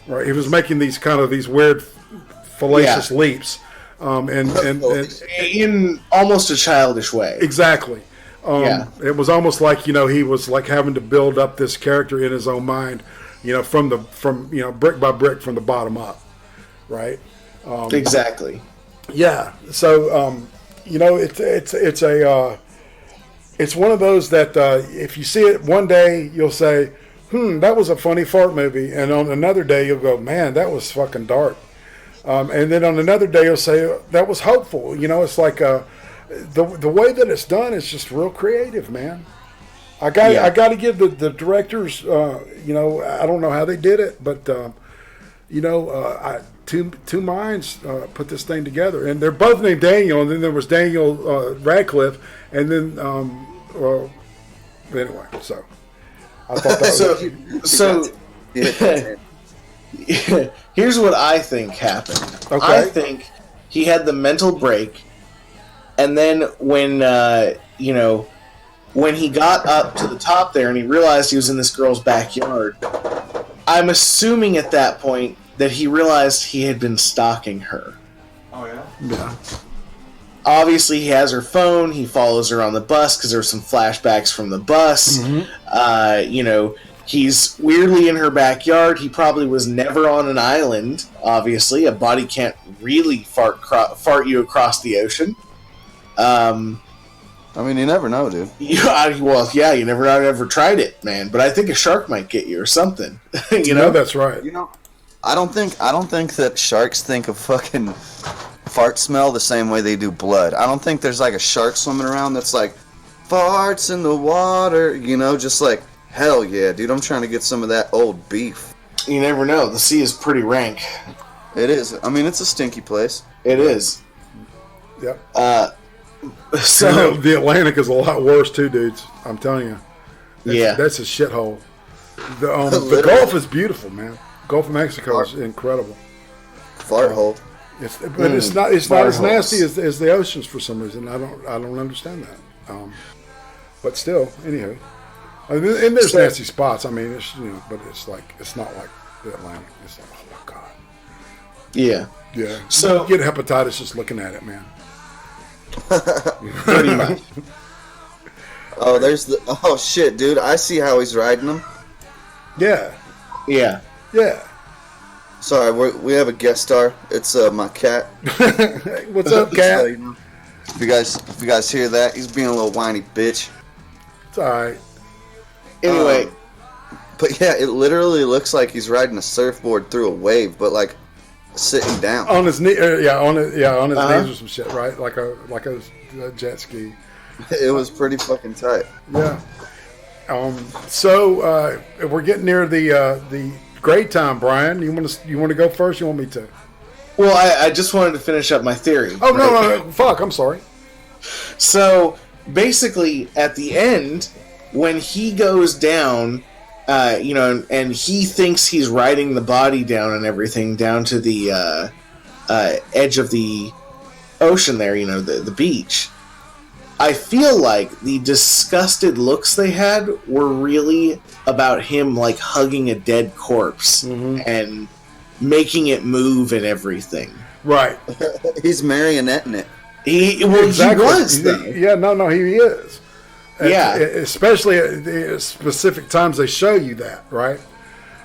right? He was making these weird fallacious leaps. And in almost a childish way. Exactly. It was almost like, you know, he was like having to build up this character in his own mind, you know, from brick by brick from the bottom up, right? Exactly. Yeah. So you know, it's one of those that if you see it one day, you'll say, that was a funny fart movie, and on another day you'll go, man, that was fucking dark. And then on another day, you'll say that was hopeful. You know, it's like the way that it's done is just real creative, man. I got to give the directors. You know, I don't know how they did it, but you know, two minds put this thing together, and they're both named Daniel. And then there was Daniel Radcliffe, and then anyway. So I thought that so. Here's what I think happened. Okay. I think he had the mental break, and then when when he got up to the top there and he realized he was in this girl's backyard, I'm assuming at that point that he realized he had been stalking her. Oh, yeah? Yeah. Obviously, he has her phone. He follows her on the bus because there's some flashbacks from the bus. Mm-hmm. He's weirdly in her backyard. He probably was never on an island, obviously. A body can't really fart you across the ocean. I mean, you never know, dude. You never ever tried it, man. But I think a shark might get you or something. you know, that's right. I don't think that sharks think of fucking fart smell the same way they do blood. I don't think there's like a shark swimming around that's like farts in the water, just like, hell yeah, dude, I'm trying to get some of that old beef. You never know. The sea is pretty rank. It is. I mean, it's a stinky place. It is. Yep. So the Atlantic is a lot worse too, dudes. I'm telling you. That's a shithole. The Gulf is beautiful, man. Gulf of Mexico is incredible. Fart hole. It's not as nasty as the oceans for some reason. I don't understand that. But still, anywho, and there's nasty spots. I mean, but it's not like the Atlantic. It's like, oh my god. Yeah. Yeah. So you get hepatitis just looking at it, man. Pretty much. Oh shit, dude! I see how he's riding them. Yeah. Yeah. Yeah. Sorry, we have a guest star. It's my cat. What's up, cat? If you guys hear that, he's being a little whiny bitch. It's all right. Anyway, but yeah, it literally looks like he's riding a surfboard through a wave, but like sitting down on his knee. On his knees or some shit, right? Like a jet ski. It was pretty fucking tight. Yeah. So we're getting near the grade time, Brian. You want to go first? You want me to? Well, I just wanted to finish up my theory. Oh right? No! Fuck! I'm sorry. So basically, at the end, when he goes down, and he thinks he's riding the body down and everything down to the edge of the ocean there, the beach. I feel like the disgusted looks they had were really about him like hugging a dead corpse and making it move and everything. Right. He's marionetting it. He was. Yeah, no, he is. Yeah. Especially at the specific times they show you that, right?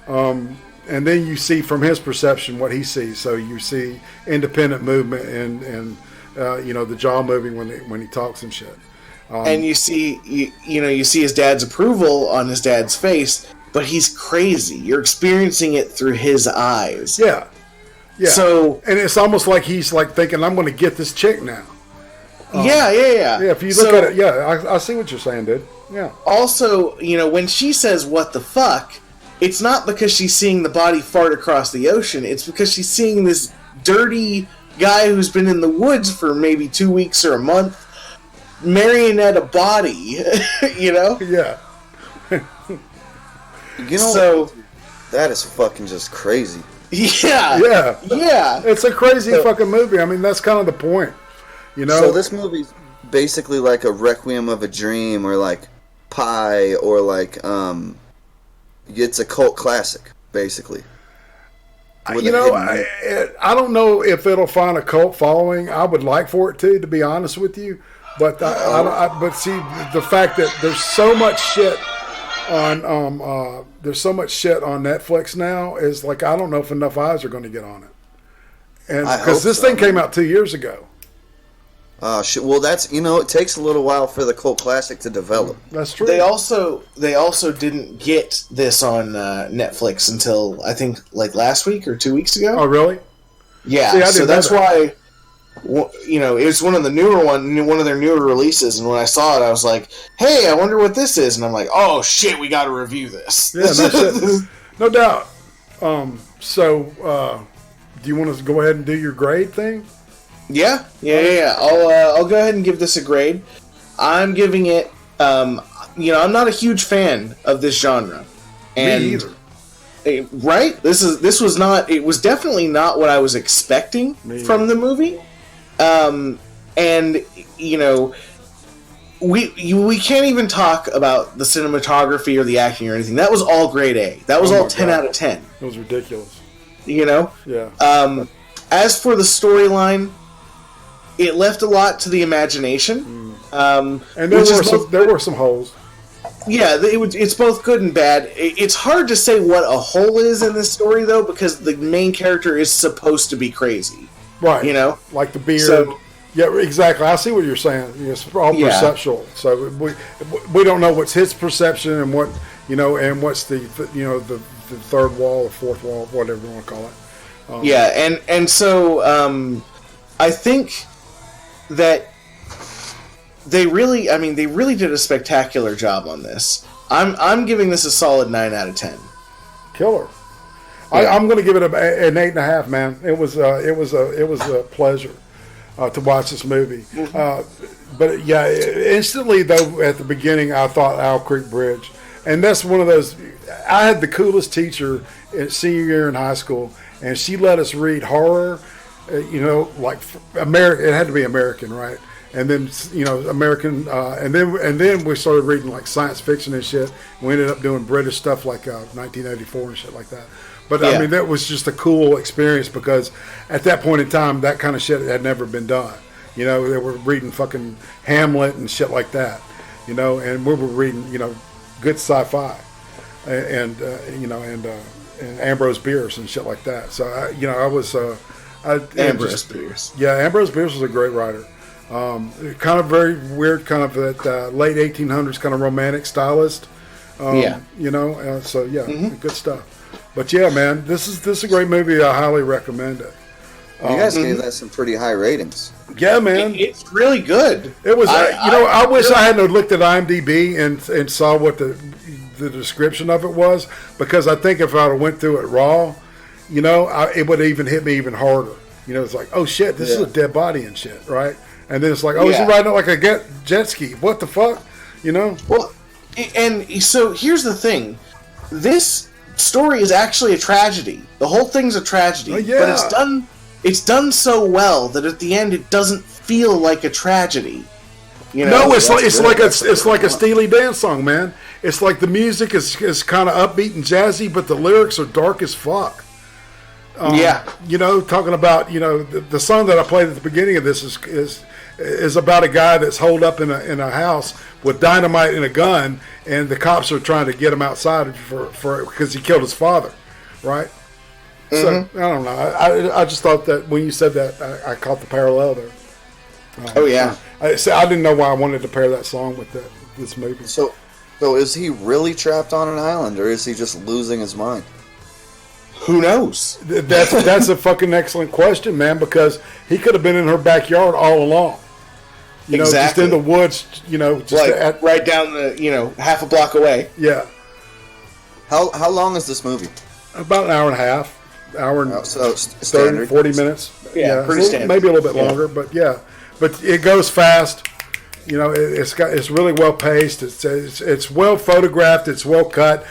And then you see from his perception what he sees. So you see independent movement and the jaw moving when he talks and shit. And you see his dad's approval on his dad's face, but he's crazy. You're experiencing it through his eyes. Yeah. Yeah. So, and it's almost like he's like thinking, I'm going to get this chick now. Yeah. Yeah, if you look at it, I see what you're saying, dude. Yeah. Also, when she says, what the fuck, it's not because she's seeing the body fart across the ocean. It's because she's seeing this dirty guy who's been in the woods for maybe 2 weeks or a month marionette a body, Yeah. So that is fucking just crazy. Yeah. It's a crazy fucking movie. I mean, that's kind of the point, So this movie's basically like a Requiem of a Dream, or like Pi, or like it's a cult classic, basically. I don't know if it'll find a cult following. I would like for it to be honest with you, but but see, the fact that there's so much shit on Netflix now is like, I don't know if enough eyes are going to get on it, and because this thing came out 2 years ago. Shit. Well, that's it takes a little while for the cult classic to develop. That's true. They also didn't get this on Netflix until I think like last week or 2 weeks ago. Oh, really? Yeah. So that's why it was one of the newer one of their newer releases, and when I saw it, I was like, "Hey, I wonder what this is," and I'm like, "Oh shit, we got to review this." Yeah, no shit. No doubt. So, do you want to go ahead and do your grade thing? Yeah. I'll go ahead and give this a grade. I'm giving it. I'm not a huge fan of this genre, and me either. Right? This was not. It was definitely not what I was expecting from the movie. And you know, we can't even talk about the cinematography or the acting or anything. That was all grade A. That was all 10 out of 10. It was ridiculous. You know? Yeah. As for the storyline, it left a lot to the imagination. And there were some holes. Yeah, it's both good and bad. It's hard to say what a hole is in this story, though, because the main character is supposed to be crazy. Right. You know? Like the beard. So, yeah, exactly. I see what you're saying. It's all perceptual. So we don't know what's his perception and what, you know, and what's the third wall or fourth wall, whatever you want to call it. And so I think that they really did a spectacular job on this. I'm giving this a solid 9 out of 10. Killer. Yeah. I'm going to give it an 8.5, man. It was a pleasure to watch this movie. But yeah, instantly though, at the beginning, I thought Owl Creek Bridge, and that's one of those. I had the coolest teacher at senior year in high school, and she let us read horror. You know, like American. It had to be American, right? And then, you know, American, and then we started reading like science fiction and shit. We ended up doing British stuff like 1984 and shit like that. But I mean, that was just a cool experience because at that point in time, that kind of shit had never been done. You know, they were reading fucking Hamlet and shit like that. You know, and we were reading, you know, good sci-fi, and Ambrose Bierce and shit like that. So Ambrose Bierce. Yeah, Ambrose Bierce was a great writer. Kind of very weird, kind of that late 1800s kind of romantic stylist. You know, good stuff. But yeah, man, this is a great movie. I highly recommend it. You guys gave that some pretty high ratings. Yeah, man, it's really good. It was. I wish I hadn't looked at IMDb and saw what the description of it was, because I think if I went through it raw, you know, it would even hit me even harder. You know, it's like, oh shit, this is a dead body and shit, right? And then it's like, oh, is he riding it like a jet ski? What the fuck? You know? Well, and so here's the thing. This story is actually a tragedy. The whole thing's a tragedy. Oh, yeah. But it's done so well that at the end it doesn't feel like a tragedy. You know? No, it's like a Steely Dan song, man. It's like the music is kind of upbeat and jazzy, but the lyrics are dark as fuck. You know, talking about, you know, the song that I played at the beginning of this is about a guy that's holed up in a house with dynamite and a gun, and the cops are trying to get him outside for because he killed his father, right? So I don't know. I just thought that when you said that, I caught the parallel there. I didn't know why I wanted to pair that song with this movie. So is he really trapped on an island, or is he just losing his mind? Who knows? That's a fucking excellent question, man, because he could have been in her backyard all along. You know, just in the woods, you know. Just like right down the, you know, half a block away. Yeah. How long is this movie? About an hour and a half. Hour and 30, 40 minutes. Yeah, pretty standard. Maybe a little bit longer, but yeah. But it goes fast. You know, it's really well paced. It's well photographed. It's well cut.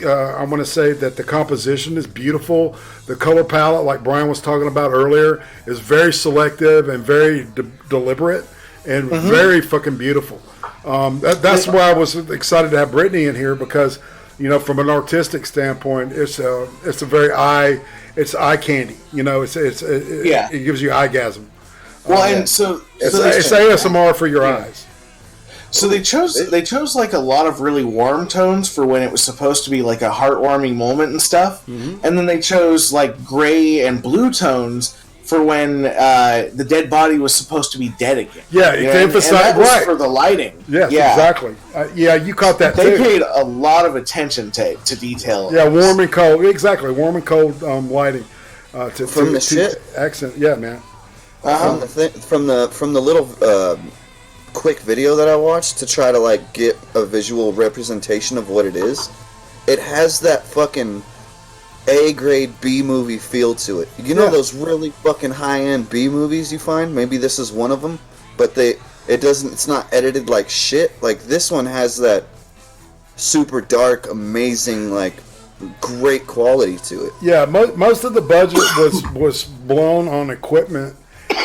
I want to say that the composition is beautiful. The color palette, like Brian was talking about earlier, is very selective and very deliberate and very fucking beautiful. That's why I was excited to have Brittany in here, because, you know, from an artistic standpoint, it's a very eye candy. You know, it gives you eyegasm. Well, and so it's ASMR for your eyes. So they chose like a lot of really warm tones for when it was supposed to be like a heartwarming moment and stuff, and then they chose like gray and blue tones for when the dead body was supposed to be dead again. Yeah, to emphasize, and that was for the lighting. Yes, exactly. You caught that. They paid a lot of attention to detail. Yeah, warm and cold. Exactly, warm and cold lighting. From the shit accent. Yeah, man. From the little quick video that I watched to try to like get a visual representation of what it is, it has that fucking A-grade B-movie feel to it. You know those really fucking high-end B movies you find? Maybe this is one of them, but it's not edited like shit. Like this one has that super dark, amazing, like great quality to it. Yeah, most of the budget was blown on equipment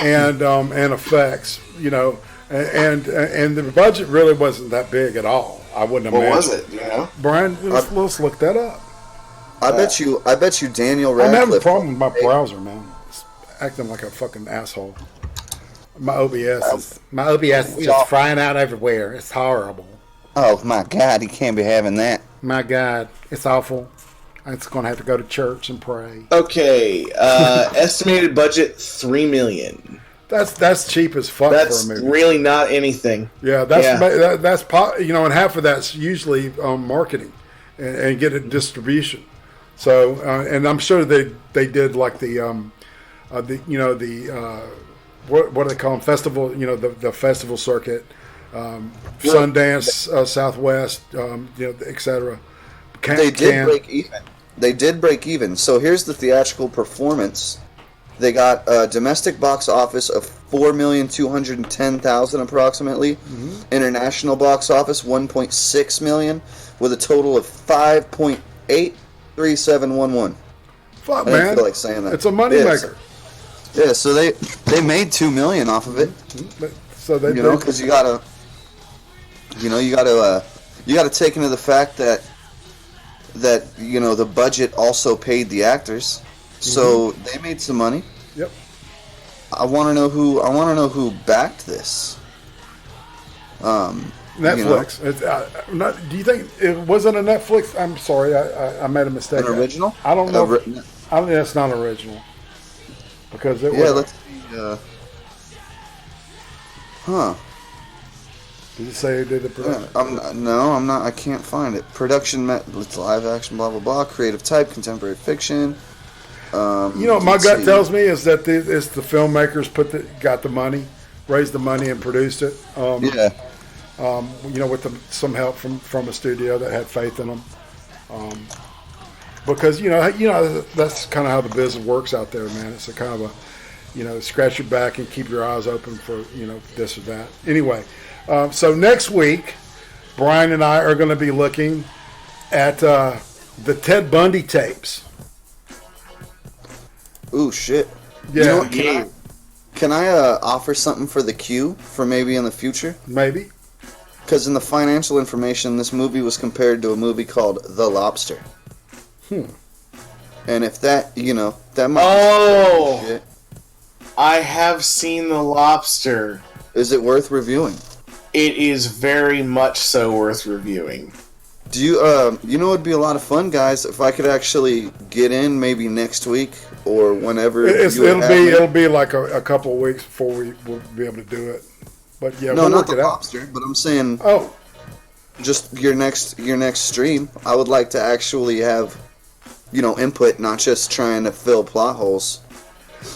and effects, you know, and the budget really wasn't that big at all. I wouldn't imagine. What was it? You know, Brian, let's look that up. I bet you Daniel I'm having a Radcliffe. problem with my browser, man. It's acting like a fucking asshole. My OBS is just frying out everywhere. It's horrible. Oh my God, he can't be having that. My God, it's awful. I'm just gonna have to go to church and pray. okay. Estimated budget $3 million. That's cheap as fuck That's for a movie. really not anything. Yeah, you know, and half of that's usually marketing and get a distribution. So, and I'm sure they did like what do they call them? Festival, you know, the festival circuit, Sundance, Southwest, you know, etc. They did break even. They did break even. So here's the theatrical performance. They got a domestic box office of 4,210,000 approximately. Mm-hmm. International box office 1.6 million, with a total of 5.83711. Fuck, I man! didn't feel like saying that. It's a moneymaker. Yeah, so they made $2 million off of it. So they, you know, because you gotta take into the fact that you know the budget also paid the actors, so they made some money. Yep. I want to know who backed this. Netflix. You know? Do you think it wasn't a Netflix? I'm sorry, I made a mistake. An original? I don't know. I don't think that's not original because it was. Yeah, let's see. Huh. Did you say it did the production? I'm not. I can't find it. Production it's live action, blah blah blah. Creative type, contemporary fiction. You know what my gut tells me is that it's the filmmakers got the money, raised the money, and produced it. Yeah. You know, with some help from a studio that had faith in them. Because you know that's kind of how the business works out there, man. It's a kind of a, you know, scratch your back and keep your eyes open for, you know, this or that. Anyway, so next week, Brian and I are going to be looking at the Ted Bundy tapes. Ooh, shit. Yeah. You know what, can I offer something for the queue for maybe in the future? Maybe. Because in the financial information, this movie was compared to a movie called The Lobster. And if that, you know, that might Oh! be shit. I have seen The Lobster. Is it worth reviewing? It is very much so worth reviewing. Do you, you know, it'd be a lot of fun, guys, if I could actually get in maybe next week or whenever. It'll be like a couple of weeks before we'll be able to do it. But yeah, no, we'll not work The it out. Lobster, but I'm saying. Oh. Just your next stream. I would like to actually have, you know, input, not just trying to fill plot holes.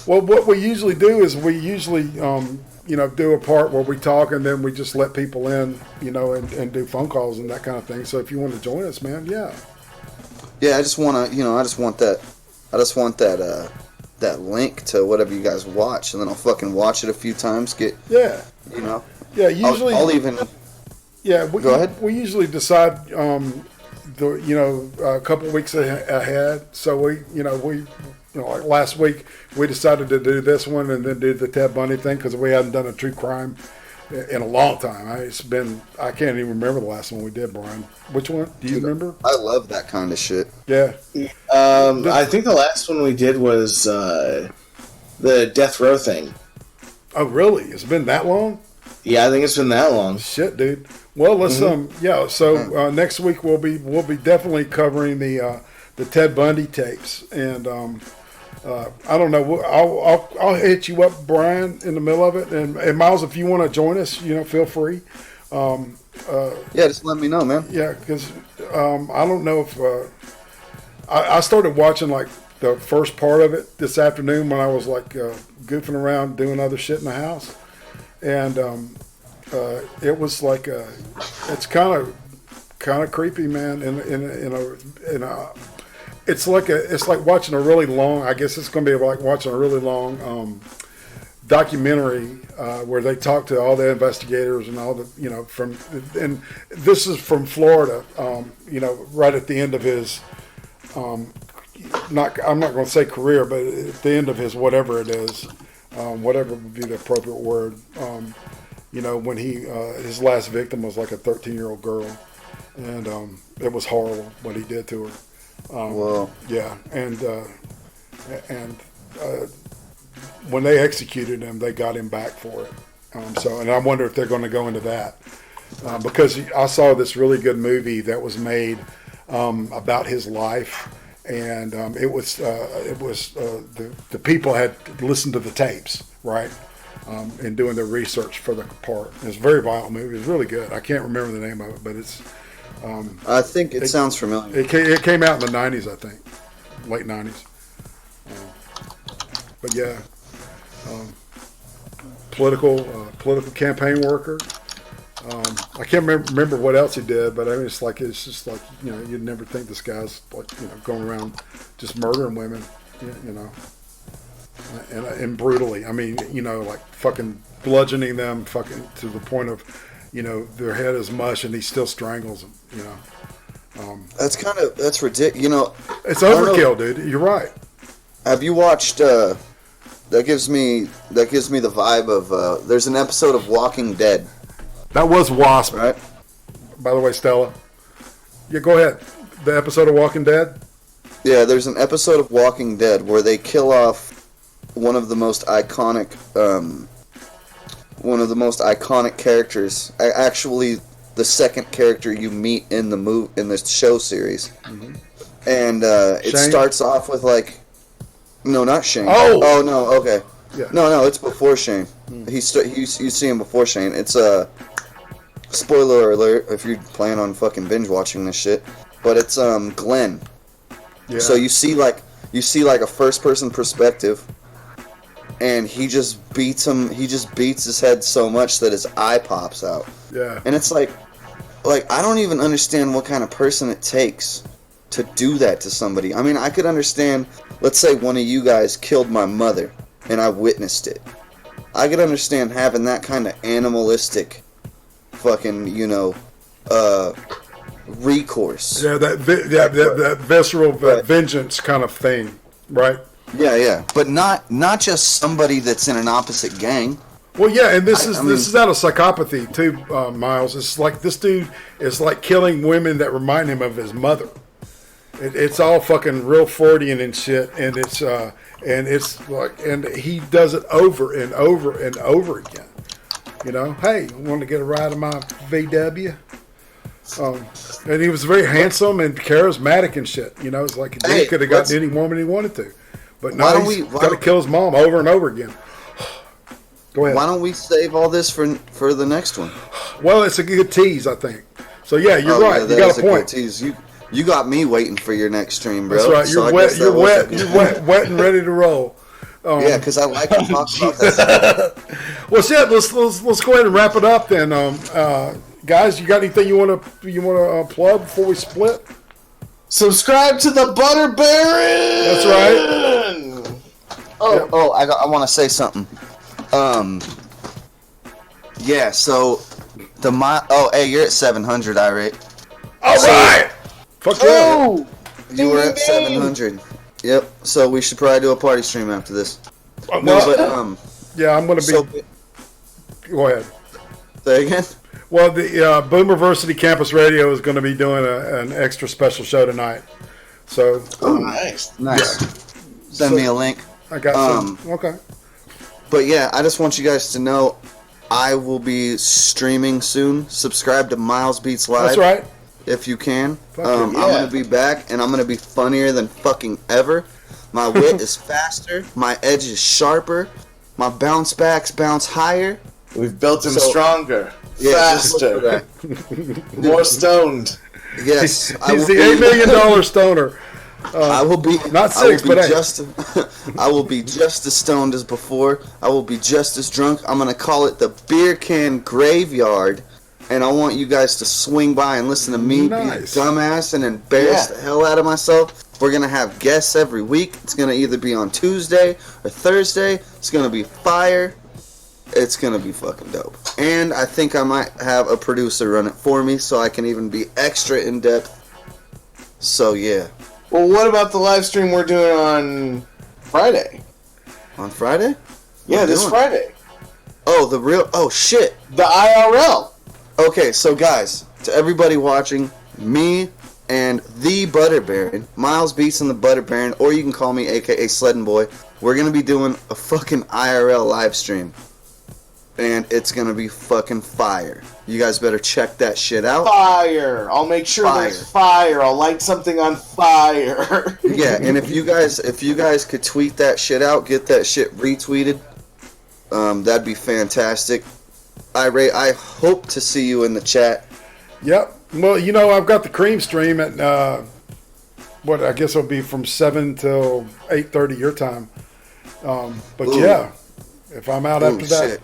Well, what we usually do is you know, do a part where we talk and then we just let people in, you know, and do phone calls and that kind of thing. So if you want to join us, man, yeah. Yeah, I just want that link to whatever you guys watch, and then I'll fucking watch it a few times. You know. Yeah, usually. I'll even. Yeah, go ahead. We usually decide, a couple of weeks ahead. So like last week, we decided to do this one and then do the Ted Bundy thing because we hadn't done a true crime in a long time. I can't even remember the last one we did, Brian. Which one? Do you remember? I love that kind of shit. Yeah. I think the last one we did was the death row thing. Oh, really? It's been that long? Yeah, I think it's been that long. Shit, dude. Well, let's So next week we'll be definitely covering the Ted Bundy tapes, and I don't know. I'll hit you up, Brian, in the middle of it, and Miles, if you want to join us, you know, feel free. Yeah, just let me know, man. Yeah, because I don't know if I started watching like the first part of it this afternoon when I was like goofing around doing other shit in the house, and it was like it's kind of creepy, man. It's like watching a really long. I guess it's going to be like watching a really long documentary where they talk to all the investigators and all the, you know, and this is from Florida. You know, right at the end of his I'm not going to say career, but at the end of his whatever it is, whatever would be the appropriate word. When his last victim was like a 13-year-old girl, and it was horrible what he did to her. Whoa. Yeah, and when they executed him, they got him back for it. And I wonder if they're going to go into that because I saw this really good movie that was made about his life, and it was the people had listened to the tapes, right, and doing their research for the part. It was a very violent movie. It was really good. I can't remember the name of it, but it's. I think it sounds familiar. It came out in the 90s, I think, late 90s. But yeah, political campaign worker. I can't remember what else he did, but I mean, it's just like you'd never think this guy's like going around just murdering women, and brutally. I mean, like fucking bludgeoning them, fucking to the point of, their head is mush, and he still strangles them. That's ridiculous. It's overkill, dude. You're right. Have you watched? That gives me the vibe of. There's an episode of Walking Dead. That was Wasp, right? By the way, Stella. Yeah, go ahead. The episode of Walking Dead. Yeah, there's an episode of Walking Dead where they kill off one of the most iconic characters. Actually, the second character you meet in the show series, mm-hmm. And it starts off with like, no, not Shane. Oh no, okay, yeah. No, it's before Shane. Mm. You see him before Shane. It's spoiler alert if you plan on fucking binge watching this shit, but it's Glenn. Yeah. So you see like a first person perspective. And he just beats his head so much that his eye pops out. Yeah. And it's like I don't even understand what kind of person it takes to do that to somebody. I mean, I could understand, let's say one of you guys killed my mother and I witnessed it. I could understand having that kind of animalistic fucking, recourse. Yeah, that visceral vengeance kind of thing, right? Yeah, but not just somebody that's in an opposite gang. Well, yeah, and this is out of psychopathy too, Miles. It's like this dude is like killing women that remind him of his mother. It's all fucking real Freudian and shit, and it's like, and he does it over and over and over again. Hey, want to get a ride in my VW? And he was very handsome and charismatic and shit. It's like he could have gotten any woman he wanted to. But now he's got to kill his mom over and over again. Go ahead. Why don't we save all this for the next one? Well, it's a good tease, I think. So yeah, you're right. You got a point. Good tease. You got me waiting for your next stream, bro. That's right. You're wet. You're wet and ready to roll. Yeah, because I like to talk about that. Well, shit. Let's go ahead and wrap it up then. Guys, you got anything you want to plug before we split? Subscribe to the Butter Baron. That's right. I want to say something. Yeah. So hey, you're at 700, Irate. All right. Fuck yeah. You were at 700. Yep. So we should probably do a party stream after this. Yeah, I'm gonna be. Go ahead. Say again. Well, the Boomerversity Campus Radio is going to be doing an extra special show tonight. So, nice. Yeah. Send me a link. I got some. Okay. But yeah, I just want you guys to know I will be streaming soon. Subscribe to Miles Beats Live. That's right. If you can. I'm going to be back, and I'm going to be funnier than fucking ever. My wit is faster. My edge is sharper. My bounce backs bounce higher. We've built him stronger. Yeah, faster. More stoned. Yes. He's the $8 million stoner. I will be not six, but eight. I will be just as stoned as before. I will be just as drunk. I'm gonna call it the beer can graveyard, and I want you guys to swing by and listen to me be a dumbass and embarrass the hell out of myself. We're gonna have guests every week. It's gonna either be on Tuesday or Thursday. It's gonna be fire. It's gonna be fucking dope. And I think I might have a producer run it for me so I can even be extra in depth. So yeah. Well, what about the live stream we're doing on Friday? On Friday? Yeah, this Friday. Oh, shit. The IRL. Okay, so guys, to everybody watching, me and the Butter Baron, Miles Beats and the Butter Baron, or you can call me aka Sledding Boy, we're going to be doing a fucking IRL live stream. And it's going to be fucking fire. You guys better check that shit out. Fire. I'll make sure there's fire. I'll light something on fire. Yeah, and if you guys could tweet that shit out, get that shit retweeted, that'd be fantastic. Irate, I hope to see you in the chat. Yep. Well, you know, I've got the Cream stream at I guess it'll be from 7 till 8:30 your time. But Ooh. yeah, if I'm out after that. Shit.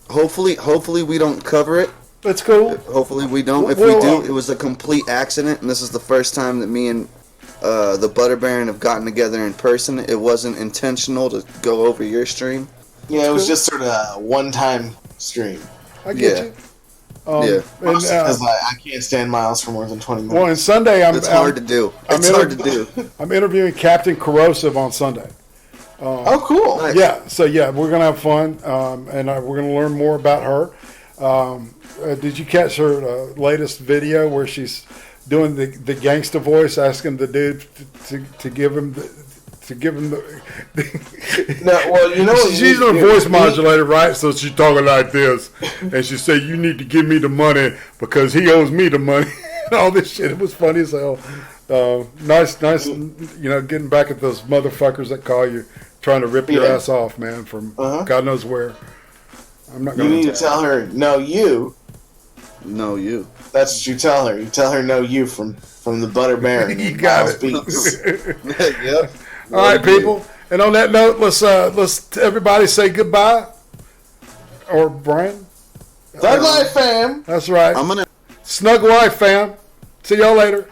Hopefully we don't cover it. That's cool. Hopefully we don't. If we do, it was a complete accident, and this is the first time that me and the Butter Baron have gotten together in person. It wasn't intentional to go over your stream. Yeah, it was just sort of a one-time stream. I get you. Yeah. Because I can't stand Miles for more than 20 minutes. Well, and Sunday It's hard to do. It's hard to do. I'm interviewing Captain Corrosive on Sunday. Oh, cool. Nice. Yeah, so yeah, we're going to have fun, and we're going to learn more about her. Did you catch her latest video where she's doing the gangsta voice, asking the dude to give him the No, well, you know what? She's on a voice modulator, right? So she's talking like this, and she said, "You need to give me the money because he owes me the money." And all this shit. It was funny as hell. Nice, getting back at those motherfuckers that call you, trying to rip your ass off, man, from God knows where. I'm not going to. You need to tell her, no, you. No, you. That's what you tell her. You tell her, no, you from the Butter Baron. You got it. Yep. All right, people. And on that note, let's everybody say goodbye. Or Brian. Thug Life fam. That's right. I'm gonna Snug Life fam. See y'all later.